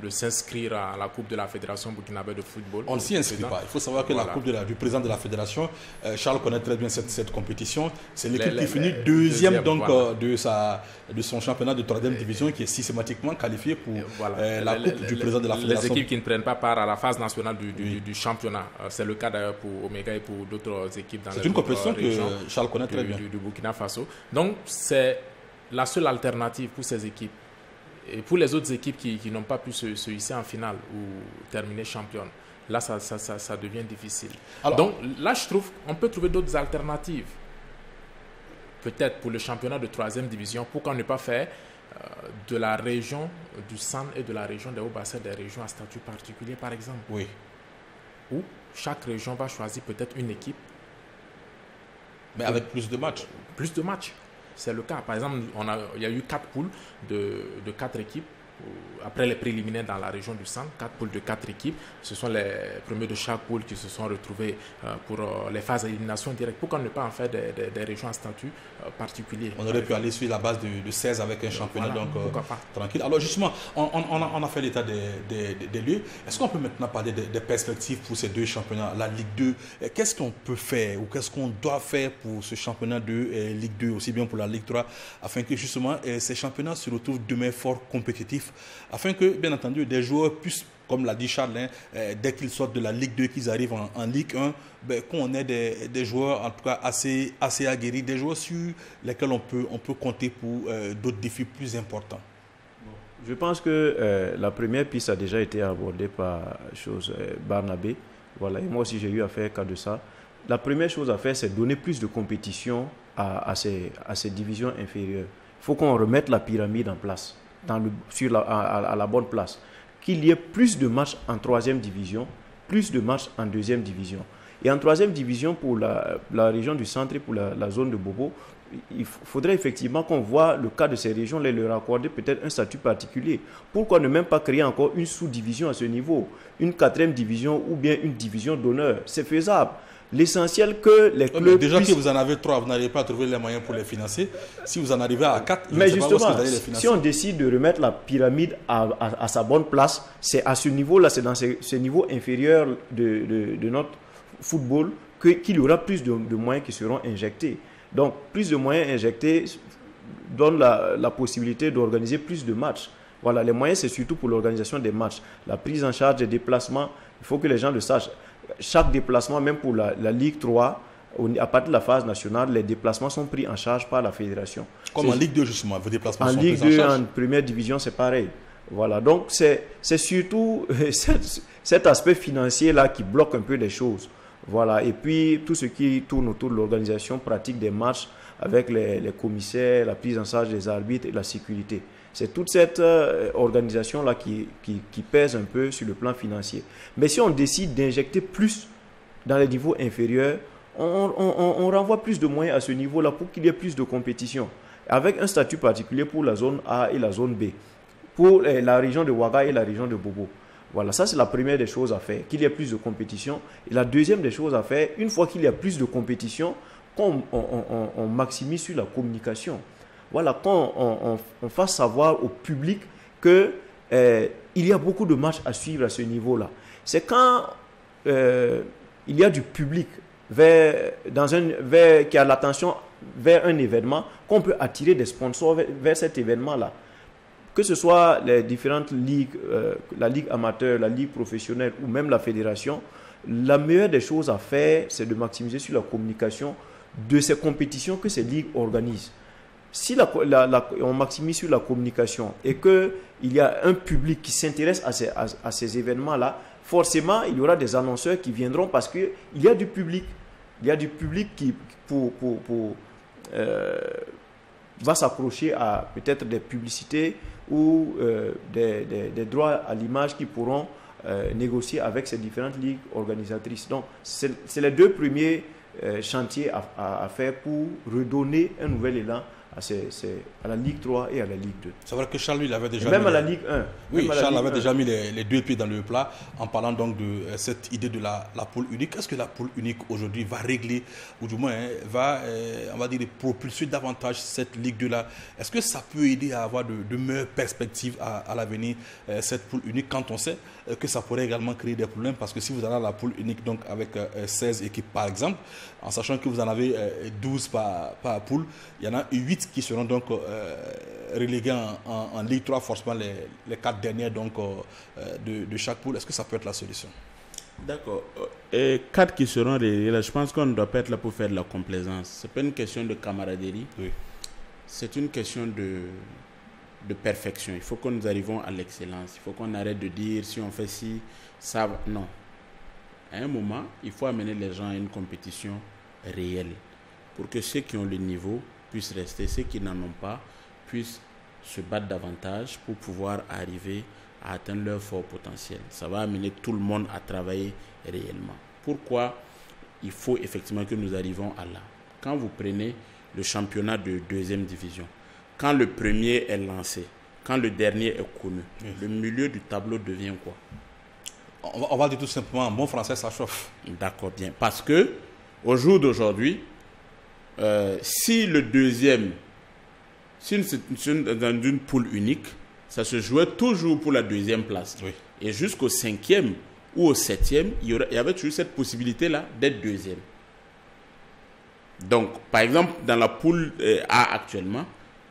de s'inscrire à la Coupe de la Fédération burkinabé de football. On ne s'y inscrit pas. Il faut savoir que la Coupe du président de la Fédération, Charles connaît très bien cette compétition. C'est l'équipe qui finit deuxième donc, de son championnat de 3e division qui est systématiquement qualifiée pour la Coupe du président de la Fédération. Les équipes qui ne prennent pas part à la phase nationale du championnat. C'est le cas d'ailleurs pour Omega et pour d'autres équipes dans c'est une compétition que Charles connaît très bien. Du Burkina Faso. Donc c'est la seule alternative pour ces équipes. Et pour les autres équipes qui n'ont pas pu se hisser en finale ou terminer championne, là, ça devient difficile. Alors, donc là, je trouve qu'on peut trouver d'autres alternatives. Peut-être pour le championnat de 3e division, pourquoi ne pas faire de la région du San et de la région des Hauts-Bassins, des régions à statut particulier, par exemple. Oui. Où chaque région va choisir peut-être une équipe. Mais avec plus de matchs. Plus de matchs. C'est le cas. Par exemple, il y a eu 4 poules de 4 équipes. Après les préliminaires dans la région du Centre, 4 poules de 4 équipes. Ce sont les premiers de chaque poule qui se sont retrouvés pour les phases d'élimination directe. Pourquoi ne pas en faire des régions à statut particulier? On aurait pu aller sur la base de 16 avec un championnat, voilà, donc tranquille. Alors justement, on a fait l'état des lieux. Est-ce qu'on peut maintenant parler des perspectives pour ces deux championnats, la Ligue 2? Qu'est-ce qu'on peut faire ou qu'est-ce qu'on doit faire pour ce championnat de Ligue 2, aussi bien pour la Ligue 3, afin que justement ces championnats se retrouvent demain fort compétitifs, afin que, bien entendu, des joueurs puissent, comme l'a dit Charles, dès qu'ils sortent de la Ligue 2, qu'ils arrivent en Ligue 1, qu'on ait des joueurs en tout cas assez aguerris, des joueurs sur lesquels on peut compter pour d'autres défis plus importants. Je pense que la première piste a déjà été abordée par Barnabé. Voilà, et moi aussi j'ai eu à faire cas de ça. La première chose à faire, c'est donner plus de compétition à ces divisions inférieures. Il faut qu'on remette la pyramide en place, à la bonne place. Qu'il y ait plus de matchs en 3e division, plus de matchs en 2e division. Et en 3e division, pour la région du centre et pour la zone de Bobo, il faudrait effectivement qu'on voit le cas de ces régions, leur accorder peut-être un statut particulier. Pourquoi ne même pas créer encore une sous-division à ce niveau, une 4e division ou bien une division d'honneur? C'est faisable. L'essentiel que les clubs déjà que vous en avez 3, vous n'arrivez pas à trouver les moyens pour les financer. Si vous en arrivez à 4, mais justement, si on décide de remettre la pyramide à sa bonne place, c'est à ce niveau-là, c'est dans ce niveau inférieur de notre football qu'il y aura plus de moyens qui seront injectés. Donc, plus de moyens injectés donne la possibilité d'organiser plus de matchs. Voilà, les moyens, c'est surtout pour l'organisation des matchs. La prise en charge des déplacements, il faut que les gens le sachent. Chaque déplacement, même pour la Ligue 3, à partir de la phase nationale, les déplacements sont pris en charge par la fédération. Comme en Ligue 2, justement, vos déplacements sont pris en charge. En Ligue 2, en première division, c'est pareil. Voilà, donc c'est surtout cet aspect financier-là qui bloque un peu les choses. Voilà, et puis tout ce qui tourne autour de l'organisation pratique des matchs avec les commissaires, la prise en charge des arbitres et la sécurité. C'est toute cette organisation-là qui pèse un peu sur le plan financier. Mais si on décide d'injecter plus dans les niveaux inférieurs, on renvoie plus de moyens à ce niveau-là pour qu'il y ait plus de compétition, avec un statut particulier pour la zone A et la zone B, pour la région de Ouaga et la région de Bobo. Voilà, ça c'est la première des choses à faire, qu'il y ait plus de compétition. Et la deuxième des choses à faire, une fois qu'il y a plus de compétition, qu'on on maximise sur la communication. Voilà, quand on fasse savoir au public qu'il y a beaucoup de matchs à suivre à ce niveau-là. C'est quand il y a du public qui a l'attention vers un événement qu'on peut attirer des sponsors vers cet événement-là. Que ce soit les différentes ligues, la ligue amateur, la ligue professionnelle ou même la fédération, la meilleure des choses à faire, c'est de maximiser sur la communication de ces compétitions que ces ligues organisent. Si on maximise sur la communication et qu'il y a un public qui s'intéresse à ces événements-là, forcément, il y aura des annonceurs qui viendront parce qu'il y a du public. Il y a du public qui va s'accrocher à peut-être des publicités ou des droits à l'image qui pourront négocier avec ces différentes ligues organisatrices. Donc, c'est les deux premiers chantiers à faire pour redonner un nouvel élan à la Ligue 3 et à la Ligue 2. C'est vrai que Charles, il avait déjà même à la Ligue 1. Oui, Charles avait déjà mis les deux pieds dans le plat en parlant donc de cette idée de la poule unique. Est-ce que la poule unique aujourd'hui va régler, ou du moins va, on va dire, propulser davantage cette Ligue 2-là? Est-ce que ça peut aider à avoir de meilleures perspectives à l'avenir, cette poule unique, quand on sait que ça pourrait également créer des problèmes? Parce que si vous avez la poule unique donc avec 16 équipes par exemple, en sachant que vous en avez 12 par poule, il y en a 8 qui seront donc relégués en Ligue 3, forcément les 4 dernières donc, de chaque poule. Est-ce que ça peut être la solution? D'accord. Et 4 qui seront relégués, je pense qu'on ne doit pas être là pour faire de la complaisance. Ce n'est pas une question de camaraderie. Oui. C'est une question de perfection. Il faut que nous arrivions à l'excellence. Il faut qu'on arrête de dire si on fait ci, ça va. Non. À un moment, il faut amener les gens à une compétition réelle pour que ceux qui ont le niveau puissent rester, ceux qui n'en ont pas puissent se battre davantage pour pouvoir arriver à atteindre leur fort potentiel. Ça va amener tout le monde à travailler réellement. Pourquoi il faut effectivement que nous arrivions à là? Quand vous prenez le championnat de deuxième division, quand le premier est lancé, quand le dernier est connu, le milieu du tableau devient quoi? On va dire tout simplement, en bon français, ça chauffe. D'accord, bien. Parce que au jour d'aujourd'hui, si le deuxième, dans une poule unique, ça se jouait toujours pour la deuxième place. Oui. Et jusqu'au 5e ou au 7e, il y avait toujours cette possibilité-là d'être deuxième. Donc, par exemple, dans la poule A actuellement,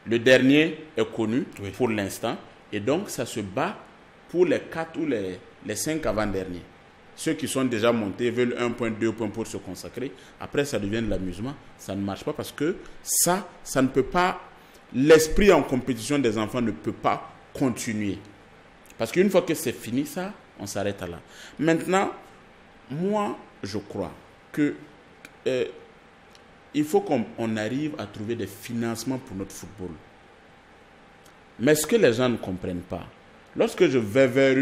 le dernier est connu pour l'instant. Et donc, ça se bat pour les 4 ou les 5 avant-derniers. Ceux qui sont déjà montés veulent 1 point, 2 points pour se consacrer. Après, ça devient de l'amusement. Ça ne marche pas parce que ça ne peut pas... L'esprit en compétition des enfants ne peut pas continuer. Parce qu'une fois que c'est fini, ça, on s'arrête à là. Maintenant, moi, je crois que il faut qu'on arrive à trouver des financements pour notre football. Mais ce que les gens ne comprennent pas, lorsque je vais vers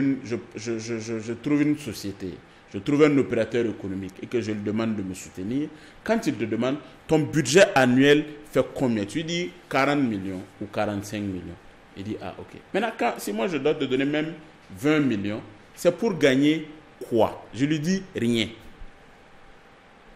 je trouve une société, je trouve un opérateur économique et que je lui demande de me soutenir, quand il te demande ton budget annuel fait combien, tu dis 40 millions ou 45 millions. Il dit ah ok. Maintenant, si moi je dois te donner même 20 millions, c'est pour gagner quoi? Je lui dis rien.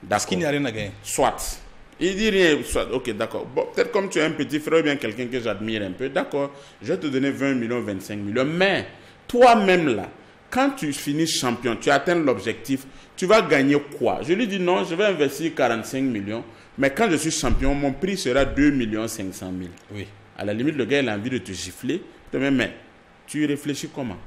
Parce qu'il n'y a rien à gagner. Soit. Il dit rien, soit. Ok, d'accord. Bon, peut-être comme tu es un petit frère ou bien quelqu'un que j'admire un peu, d'accord, je vais te donner 20 millions, 25 millions. Mais toi-même là, quand tu finis champion, tu atteins l'objectif, tu vas gagner quoi? Je lui dis non, je vais investir 45 millions, mais quand je suis champion, mon prix sera 2 500 000. Oui. À la limite, le gars, il a envie de te gifler. Mais tu réfléchis comment?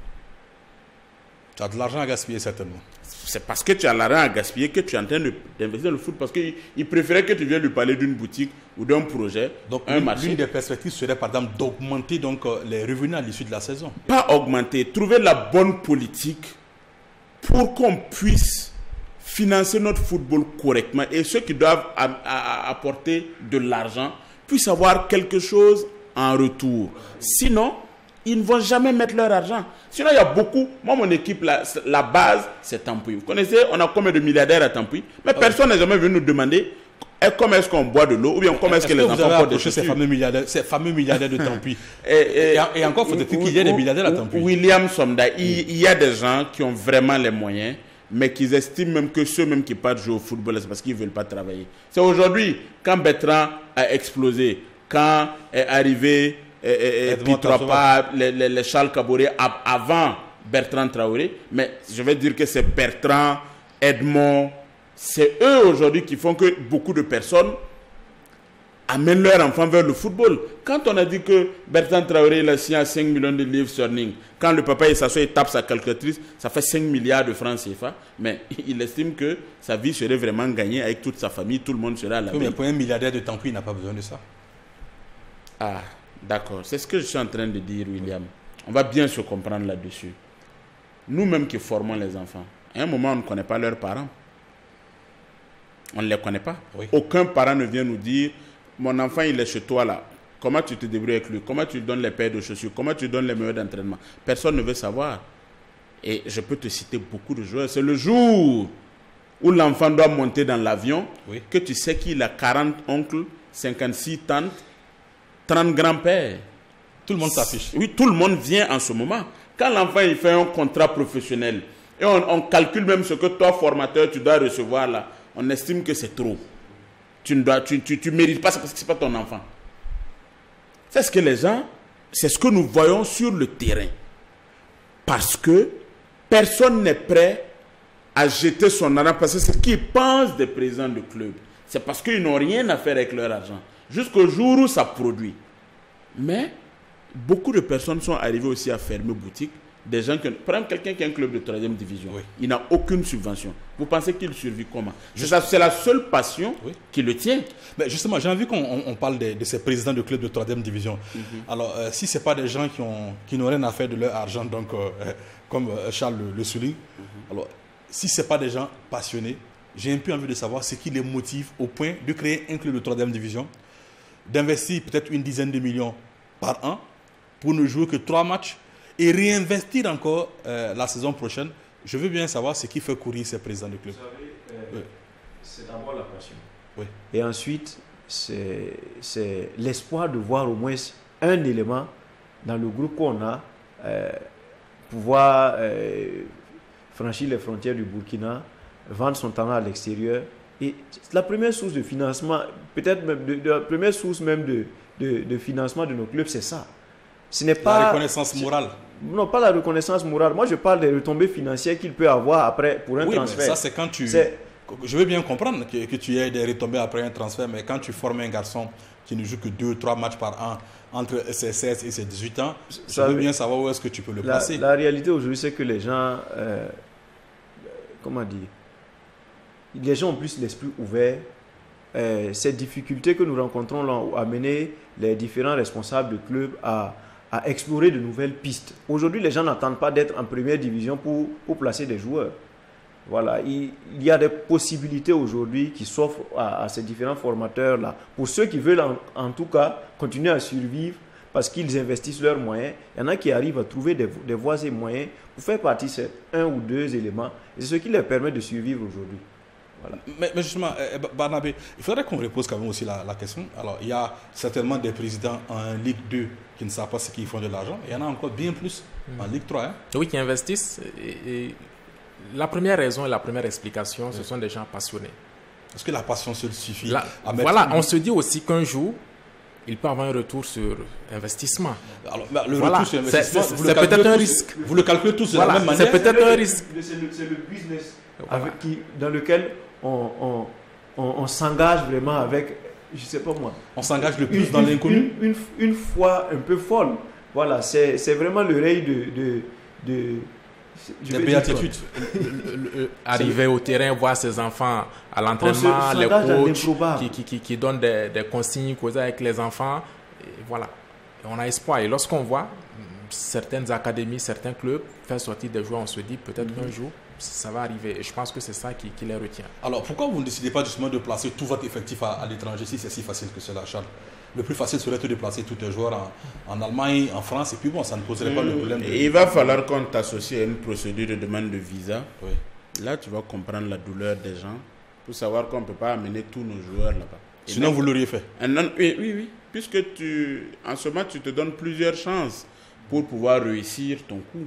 Tu as de l'argent à gaspiller certainement. C'est parce que tu as l'argent à gaspiller que tu es en train d'investir dans le foot. Parce qu'il préférait que tu viennes lui parler d'une boutique ou d'un projet, donc, un marché. L'une des perspectives serait par exemple d'augmenter donc, les revenus à l'issue de la saison. Pas augmenter, trouver la bonne politique pour qu'on puisse financer notre football correctement. Et ceux qui doivent apporter de l'argent puissent avoir quelque chose en retour. Sinon, ils ne vont jamais mettre leur argent. Sinon, il y a beaucoup. Moi, mon équipe, la base, c'est Tampuy. Vous connaissez, on a combien de milliardaires à Tampuy? Mais personne n'a jamais venu nous demander comment est-ce qu'on boit de l'eau ou bien comment est-ce que les enfants portent des chaussures. Ces fameux milliardaires de Tampuy. Et encore, faut-il qu'il y ait des milliardaires à Tampuy. William Somda, il y a des gens qui ont vraiment les moyens, mais qui estiment même que ceux même qui partent jouer au football, c'est parce qu'ils ne veulent pas travailler. C'est aujourd'hui, quand Bertrand a explosé, quand est arrivé Pitropa, les Charles Kaboré avant Bertrand Traoré, mais je vais dire que c'est Bertrand, Edmond, c'est eux aujourd'hui qui font que beaucoup de personnes amènent leurs enfants vers le football. Quand on a dit que Bertrand Traoré il a signé à 5 millions de livres sterling, quand le papa il s'assoit et tape sa calculatrice, ça fait 5 milliards de francs CFA, mais il estime que sa vie serait vraiment gagnée avec toute sa famille, tout le monde serait à la mais pour un milliardaire de Tampuy, il n'a pas besoin de ça. Ah, d'accord. C'est ce que je suis en train de dire, William. On va bien se comprendre là-dessus. Nous-mêmes qui formons les enfants, à un moment, on ne connaît pas leurs parents. On ne les connaît pas. Oui. Aucun parent ne vient nous dire, mon enfant, il est chez toi là. Comment tu te débrouilles avec lui? Comment tu lui donnes les paires de chaussures? Comment tu lui donnes les meilleurs d'entraînement? Personne ne veut savoir. Et je peux te citer beaucoup de joueurs. C'est le jour où l'enfant doit monter dans l'avion, oui, que tu sais qu'il a 40 oncles, 56 tantes, 30 grands-pères. Tout le monde s'affiche. Oui, tout le monde vient en ce moment. Quand l'enfant il fait un contrat professionnel, et on calcule même ce que toi, formateur, tu dois recevoir là, on estime que c'est trop. Tu ne mérites pas, c'est parce que ce n'est pas ton enfant. C'est ce que les gens, c'est ce que nous voyons sur le terrain. Parce que personne n'est prêt à jeter son argent, parce que ce qu'ils pensent des présidents de club, c'est parce qu'ils n'ont rien à faire avec leur argent. Jusqu'au jour où ça produit. Mais beaucoup de personnes sont arrivées aussi à fermer boutique. Des gens qui, par exemple, quelqu'un qui a un club de 3e division, oui, il n'a aucune subvention. Vous pensez qu'il survit comment? C'est la seule passion, oui, qui le tient. Mais justement, j'ai envie qu'on parle de ces présidents de clubs de 3e division. Alors, si ce n'est pas des gens qui n'ont rien à faire de leur argent, donc, comme Charles le souligne, alors, si ce n'est pas des gens passionnés, j'ai un peu envie de savoir ce qui les motive au point de créer un club de 3e division, d'investir peut-être une dizaine de millions par an pour ne jouer que 3 matchs et réinvestir encore la saison prochaine. Je veux bien savoir ce qui fait courir ces présidents de club. Vous savez, oui, c'est d'abord la passion. Oui. Et ensuite, c'est l'espoir de voir au moins un élément dans le groupe qu'on a, pouvoir franchir les frontières du Burkina, vendre son talent à l'extérieur. Et la première source de financement, peut-être même la première source même de financement de nos clubs, c'est ça. Ce n'est pas la reconnaissance morale. Non, pas la reconnaissance morale. Moi, je parle des retombées financières qu'il peut avoir après pour un transfert. Mais ça, c'est quand tu... Je veux bien comprendre que tu aies des retombées après un transfert, mais quand tu formes un garçon qui ne joue que 2-3 matchs par an entre ses 16 et ses 18 ans, je veux bien savoir où est-ce que tu peux le placer. La réalité aujourd'hui, c'est que les gens... comment dire? Les gens ont plus l'esprit ouvert. Ces difficultés que nous rencontrons ont amené les différents responsables de clubs à explorer de nouvelles pistes. Aujourd'hui, les gens n'attendent pas d'être en première division pour placer des joueurs. Voilà, il y a des possibilités aujourd'hui qui s'offrent à ces différents formateurs-là. Pour ceux qui veulent en tout cas continuer à survivre parce qu'ils investissent leurs moyens, il y en a qui arrivent à trouver des voies et moyens pour faire partie de ces 1 ou 2 éléments. Et c'est ce qui leur permet de survivre aujourd'hui. Voilà. Mais justement, Barnabé, il faudrait qu'on repose quand même aussi la question. Alors, il y a certainement des présidents en Ligue 2 qui ne savent pas ce qu'ils font de l'argent. Il y en a encore bien plus en Ligue 3. Hein? Oui, qui investissent. Et la première raison et la première explication, ce sont des gens passionnés. Est-ce que la passion seule suffit à mettre... Voilà, on se dit aussi qu'un jour, il peut avoir un retour sur investissement. Alors, le retour sur investissement, c'est peut-être un risque. Vous le calculez tous de la même manière. C'est peut-être un risque. C'est le business dans lequel on s'engage vraiment avec, je ne sais pas moi. On s'engage le plus dans l'inconnu. Une foi un peu folle. Voilà, c'est vraiment le règne de béatitude. Arriver au terrain, voir ses enfants à l'entraînement, les coachs qui donnent des consignes, causer avec les enfants. Et voilà. Et on a espoir. Et lorsqu'on voit certaines académies, certains clubs faire sortir des joueurs, on se dit peut-être qu'un jour, ça va arriver. Et je pense que c'est ça qui les retient. Alors, pourquoi vous ne décidez pas justement de placer tout votre effectif à l'étranger si c'est si facile que cela, Charles? le plus facile serait de déplacer tous tes joueurs en Allemagne, en France, et puis bon, ça ne poserait pas le problème. Il va falloir qu'on t'associe à une procédure de demande de visa. Oui. Là, tu vas comprendre la douleur des gens pour savoir qu'on ne peut pas amener tous nos joueurs là-bas. Sinon, vous l'auriez fait. Oui. Puisque en ce moment, tu te donnes plusieurs chances pour pouvoir réussir ton coup.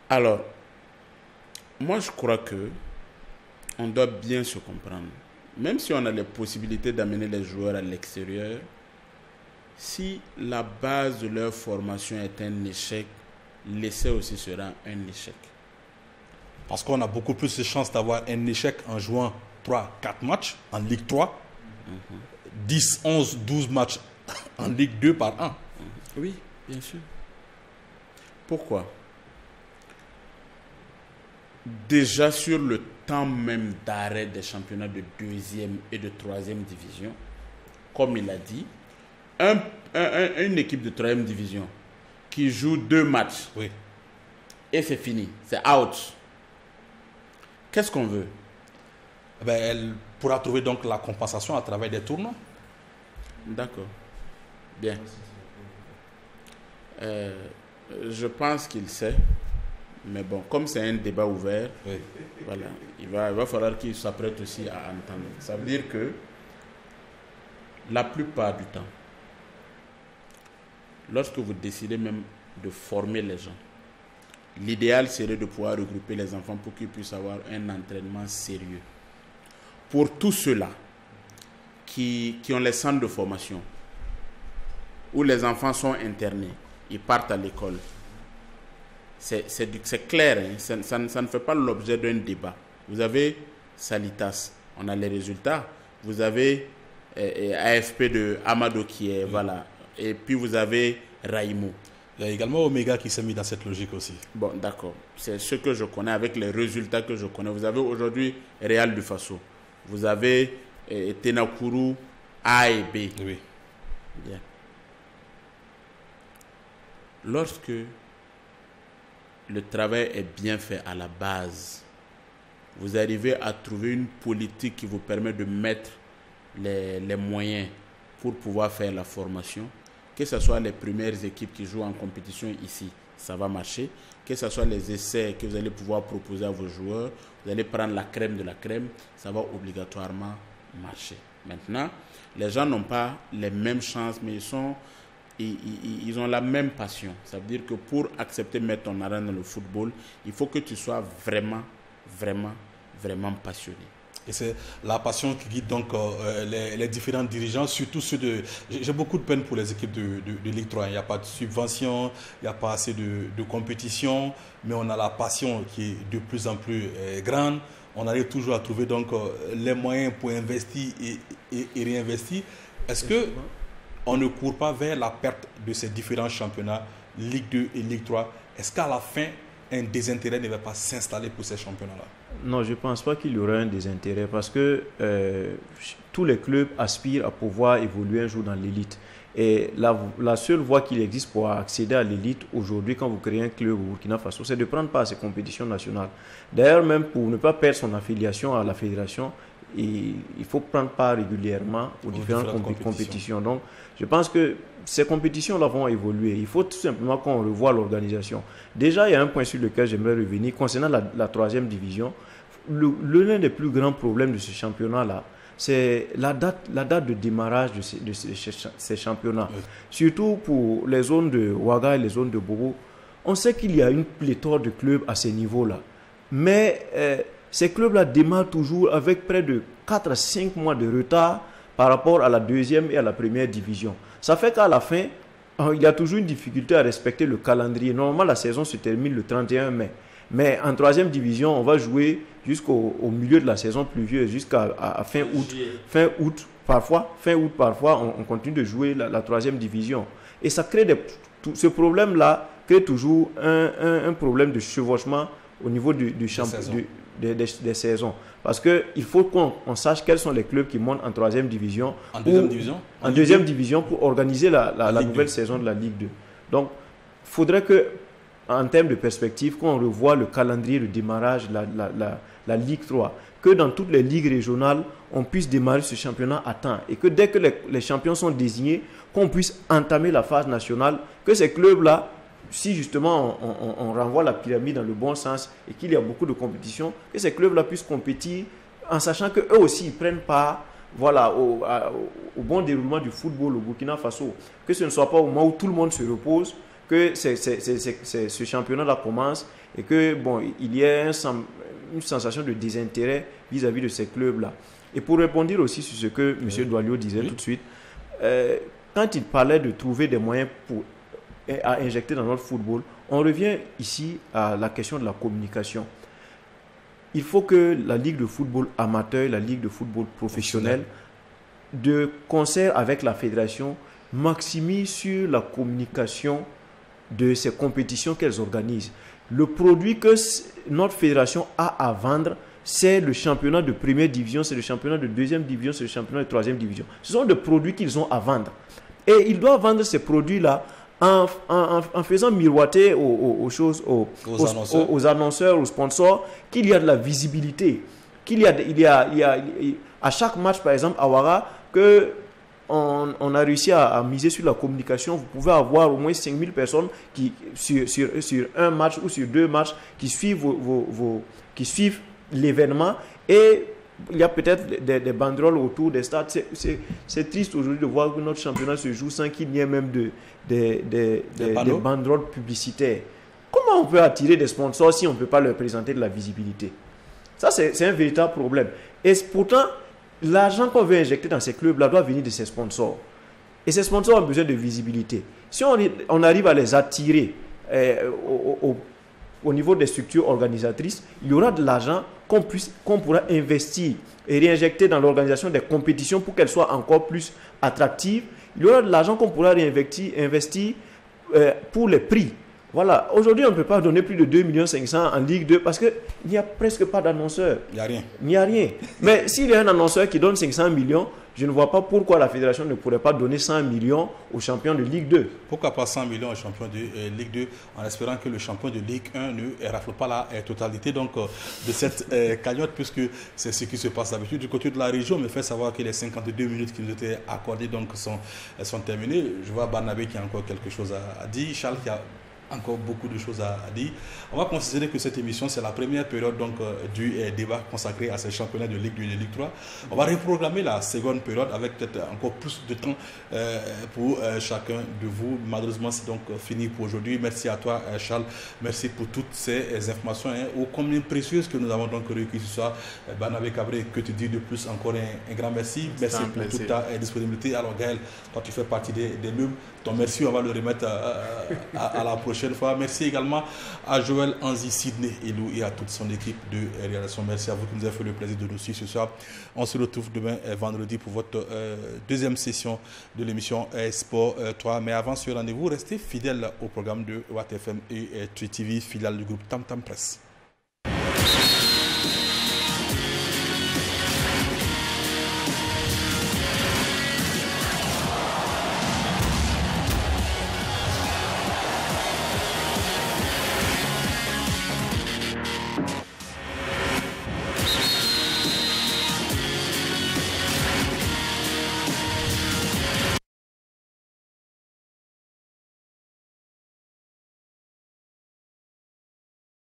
Alors, moi, je crois que on doit bien se comprendre. Même si on a les possibilités d'amener les joueurs à l'extérieur, si la base de leur formation est un échec, l'essai aussi sera un échec. Parce qu'on a beaucoup plus de chances d'avoir un échec en jouant 3-4 matchs en Ligue 3, 10, 11, 12 matchs en Ligue 2 par an. Oui, bien sûr. Pourquoi? Déjà sur le temps même d'arrêt des championnats de 2e et de 3e division, comme il a dit, une équipe de 3e division qui joue 2 matchs, oui, et c'est fini, c'est out. Qu'est-ce qu'on veut? Elle pourra trouver donc la compensation à travers des tournois. D'accord. Bien. Je pense qu'il sait. Mais bon, comme c'est un débat ouvert, oui, voilà, il va falloir qu'il s'apprête aussi à entendre. Ça veut dire que la plupart du temps, lorsque vous décidez même de former les gens, l'idéal serait de pouvoir regrouper les enfants pour qu'ils puissent avoir un entraînement sérieux. Pour tous ceux-là qui ont les centres de formation, où les enfants sont internés, ils partent à l'école. C'est clair, hein? Ça ne fait pas l'objet d'un débat. Vous avez Salitas, on a les résultats. Vous avez AFP de Amado qui est, voilà. Et puis vous avez Raimo. Il y a également Omega qui s'est mis dans cette logique aussi. Bon, d'accord. C'est ce que je connais avec les résultats que je connais. Vous avez aujourd'hui Real du Faso. Vous avez Tenakuru A et B. Oui. Bien. Lorsque le travail est bien fait à la base, vous arrivez à trouver une politique qui vous permet de mettre les moyens pour pouvoir faire la formation, que ce soit les premières équipes qui jouent en compétition ici, ça va marcher, que ce soit les essais que vous allez pouvoir proposer à vos joueurs, vous allez prendre la crème de la crème, ça va obligatoirement marcher. Maintenant, les gens n'ont pas les mêmes chances, mais ils ont la même passion. Ça veut dire que pour accepter de mettre ton argent dans le football, il faut que tu sois vraiment, vraiment, vraiment passionné. Et c'est la passion qui guide donc les différents dirigeants, surtout ceux de... J'ai beaucoup de peine pour les équipes de Ligue 3. Il n'y a pas de subvention, il n'y a pas assez de compétition, mais on a la passion qui est de plus en plus grande. On arrive toujours à trouver donc les moyens pour investir et réinvestir. Est-ce que on ne court pas vers la perte de ces différents championnats, Ligue 2 et Ligue 3? Est-ce qu'à la fin, un désintérêt ne va pas s'installer pour ces championnats-là? Non, je ne pense pas qu'il y aura un désintérêt parce que tous les clubs aspirent à pouvoir évoluer un jour dans l'élite. Et la seule voie qu'il existe pour accéder à l'élite aujourd'hui, quand vous créez un club au Burkina Faso, c'est de prendre part à ces compétitions nationales. D'ailleurs, même pour ne pas perdre son affiliation à la fédération, il faut prendre part régulièrement aux différentes compétitions. Donc, je pense que ces compétitions-là vont évoluer. Il faut tout simplement qu'on revoie l'organisation. Déjà, il y a un point sur lequel j'aimerais revenir. Concernant la 3e division, l'un des plus grands problèmes de ce championnat-là, c'est la date de démarrage de ces championnats. Oui. Surtout pour les zones de Ouaga et les zones de Bobo. On sait qu'il y a une pléthore de clubs à ces niveaux-là. Mais ces clubs-là démarrent toujours avec près de 4 à 5 mois de retard par rapport à la 2e et à la 1re division. Ça fait qu'à la fin, il y a toujours une difficulté à respecter le calendrier. Normalement, la saison se termine le 31 mai. Mais en 3e division, on va jouer jusqu'au milieu de la saison pluvieuse, jusqu'à fin août. Fin août, parfois, on continue de jouer la 3e division. Et ça crée ce problème-là crée toujours un problème de chevauchement au niveau des saisons. Parce qu'il faut qu'on sache quels sont les clubs qui montent en 3e division. En 2e division? En 2e division pour organiser la nouvelle saison de la Ligue 2. Donc, il faudrait que en termes de perspective, quand on revoit le calendrier de démarrage de la Ligue 3, que dans toutes les ligues régionales, on puisse démarrer ce championnat à temps et que dès que les champions sont désignés, qu'on puisse entamer la phase nationale, que ces clubs-là, si justement on renvoie la pyramide dans le bon sens et qu'il y a beaucoup de compétitions, que ces clubs-là puissent compétir en sachant qu'eux aussi ils prennent part au bon déroulement du football au Burkina Faso. Que ce ne soit pas au moment où tout le monde se repose, que ce championnat-là commence et que il y ait une sensation de désintérêt vis-à-vis de ces clubs-là. Et pour répondre aussi sur ce que M. Doualiot disait tout de suite, quand il parlait de trouver des moyens à injecter dans notre football, on revient ici à la question de la communication. Il faut que la Ligue de football amateur, la Ligue de football professionnel, de concert avec la fédération, maximise sur la communication de ces compétitions qu'elles organisent. Le produit que notre fédération a à vendre, c'est le championnat de première division, c'est le championnat de deuxième division, c'est le championnat de troisième division. Ce sont des produits qu'ils ont à vendre. Et ils doivent vendre ces produits-là en faisant miroiter aux annonceurs, aux sponsors, qu'il y a de la visibilité, qu'il y a à chaque match, par exemple, à Ouara, on a réussi à miser sur la communication. Vous pouvez avoir au moins 5000 personnes qui, sur un match ou sur deux matchs qui suivent, qui suivent l'événement, et il y a peut-être des banderoles autour des stades. C'est triste aujourd'hui de voir que notre championnat se joue sans qu'il n'y ait même des banderoles publicitaires. Comment on peut attirer des sponsors si on ne peut pas leur présenter de la visibilité? Ça, c'est un véritable problème. Et pourtant, l'argent qu'on veut injecter dans ces clubs-là doit venir de ces sponsors. Et ces sponsors ont besoin de visibilité. Si on arrive à les attirer au niveau des structures organisatrices, il y aura de l'argent qu'on pourra investir et réinjecter dans l'organisation des compétitions pour qu'elles soient encore plus attractives. Il y aura de l'argent qu'on pourra investir pour les prix. Voilà. Aujourd'hui, on ne peut pas donner plus de 2 500 000 en Ligue 2 parce qu'il n'y a presque pas d'annonceurs. Il n'y a rien. Il n'y a rien. Mais s'il y a un annonceur qui donne 500 millions, je ne vois pas pourquoi la fédération ne pourrait pas donner 100 millions aux champions de Ligue 2. Pourquoi pas 100 millions aux champions de Ligue 2 en espérant que le champion de Ligue 1 ne rafle pas la totalité de cette cagnotte, puisque c'est ce qui se passe d'habitude. Du côté de la région, on me fait savoir que les 52 minutes qui nous étaient accordées sont terminées. Je vois Barnabé qui a encore quelque chose à dire. Charles qui a encore beaucoup de choses à dire. On va considérer que cette émission, c'est la première période du débat consacré à ces championnats de Ligue 2 et de Ligue 3. On va reprogrammer la seconde période avec peut-être encore plus de temps pour chacun de vous. Malheureusement, c'est donc fini pour aujourd'hui. Merci à toi, Charles. Merci pour toutes ces informations ô combien précieuses que nous avons donc recueillies ce soir. Barnabé Cabré, que tu dis de plus encore un grand merci. Merci pour toute ta disponibilité. Alors Gaël, toi tu fais partie des LUM. Ton merci, on va le remettre à la prochaine fois. Merci également à Joël Anzi, Sidney Elou et à toute son équipe de réalisation. Merci à vous qui nous avez fait le plaisir de nous suivre ce soir. On se retrouve demain vendredi pour votre deuxième session de l'émission Sport 3. Mais avant ce rendez-vous, restez fidèles au programme de Watt FM et Tri TV, filiale du groupe Tam Tam Presse.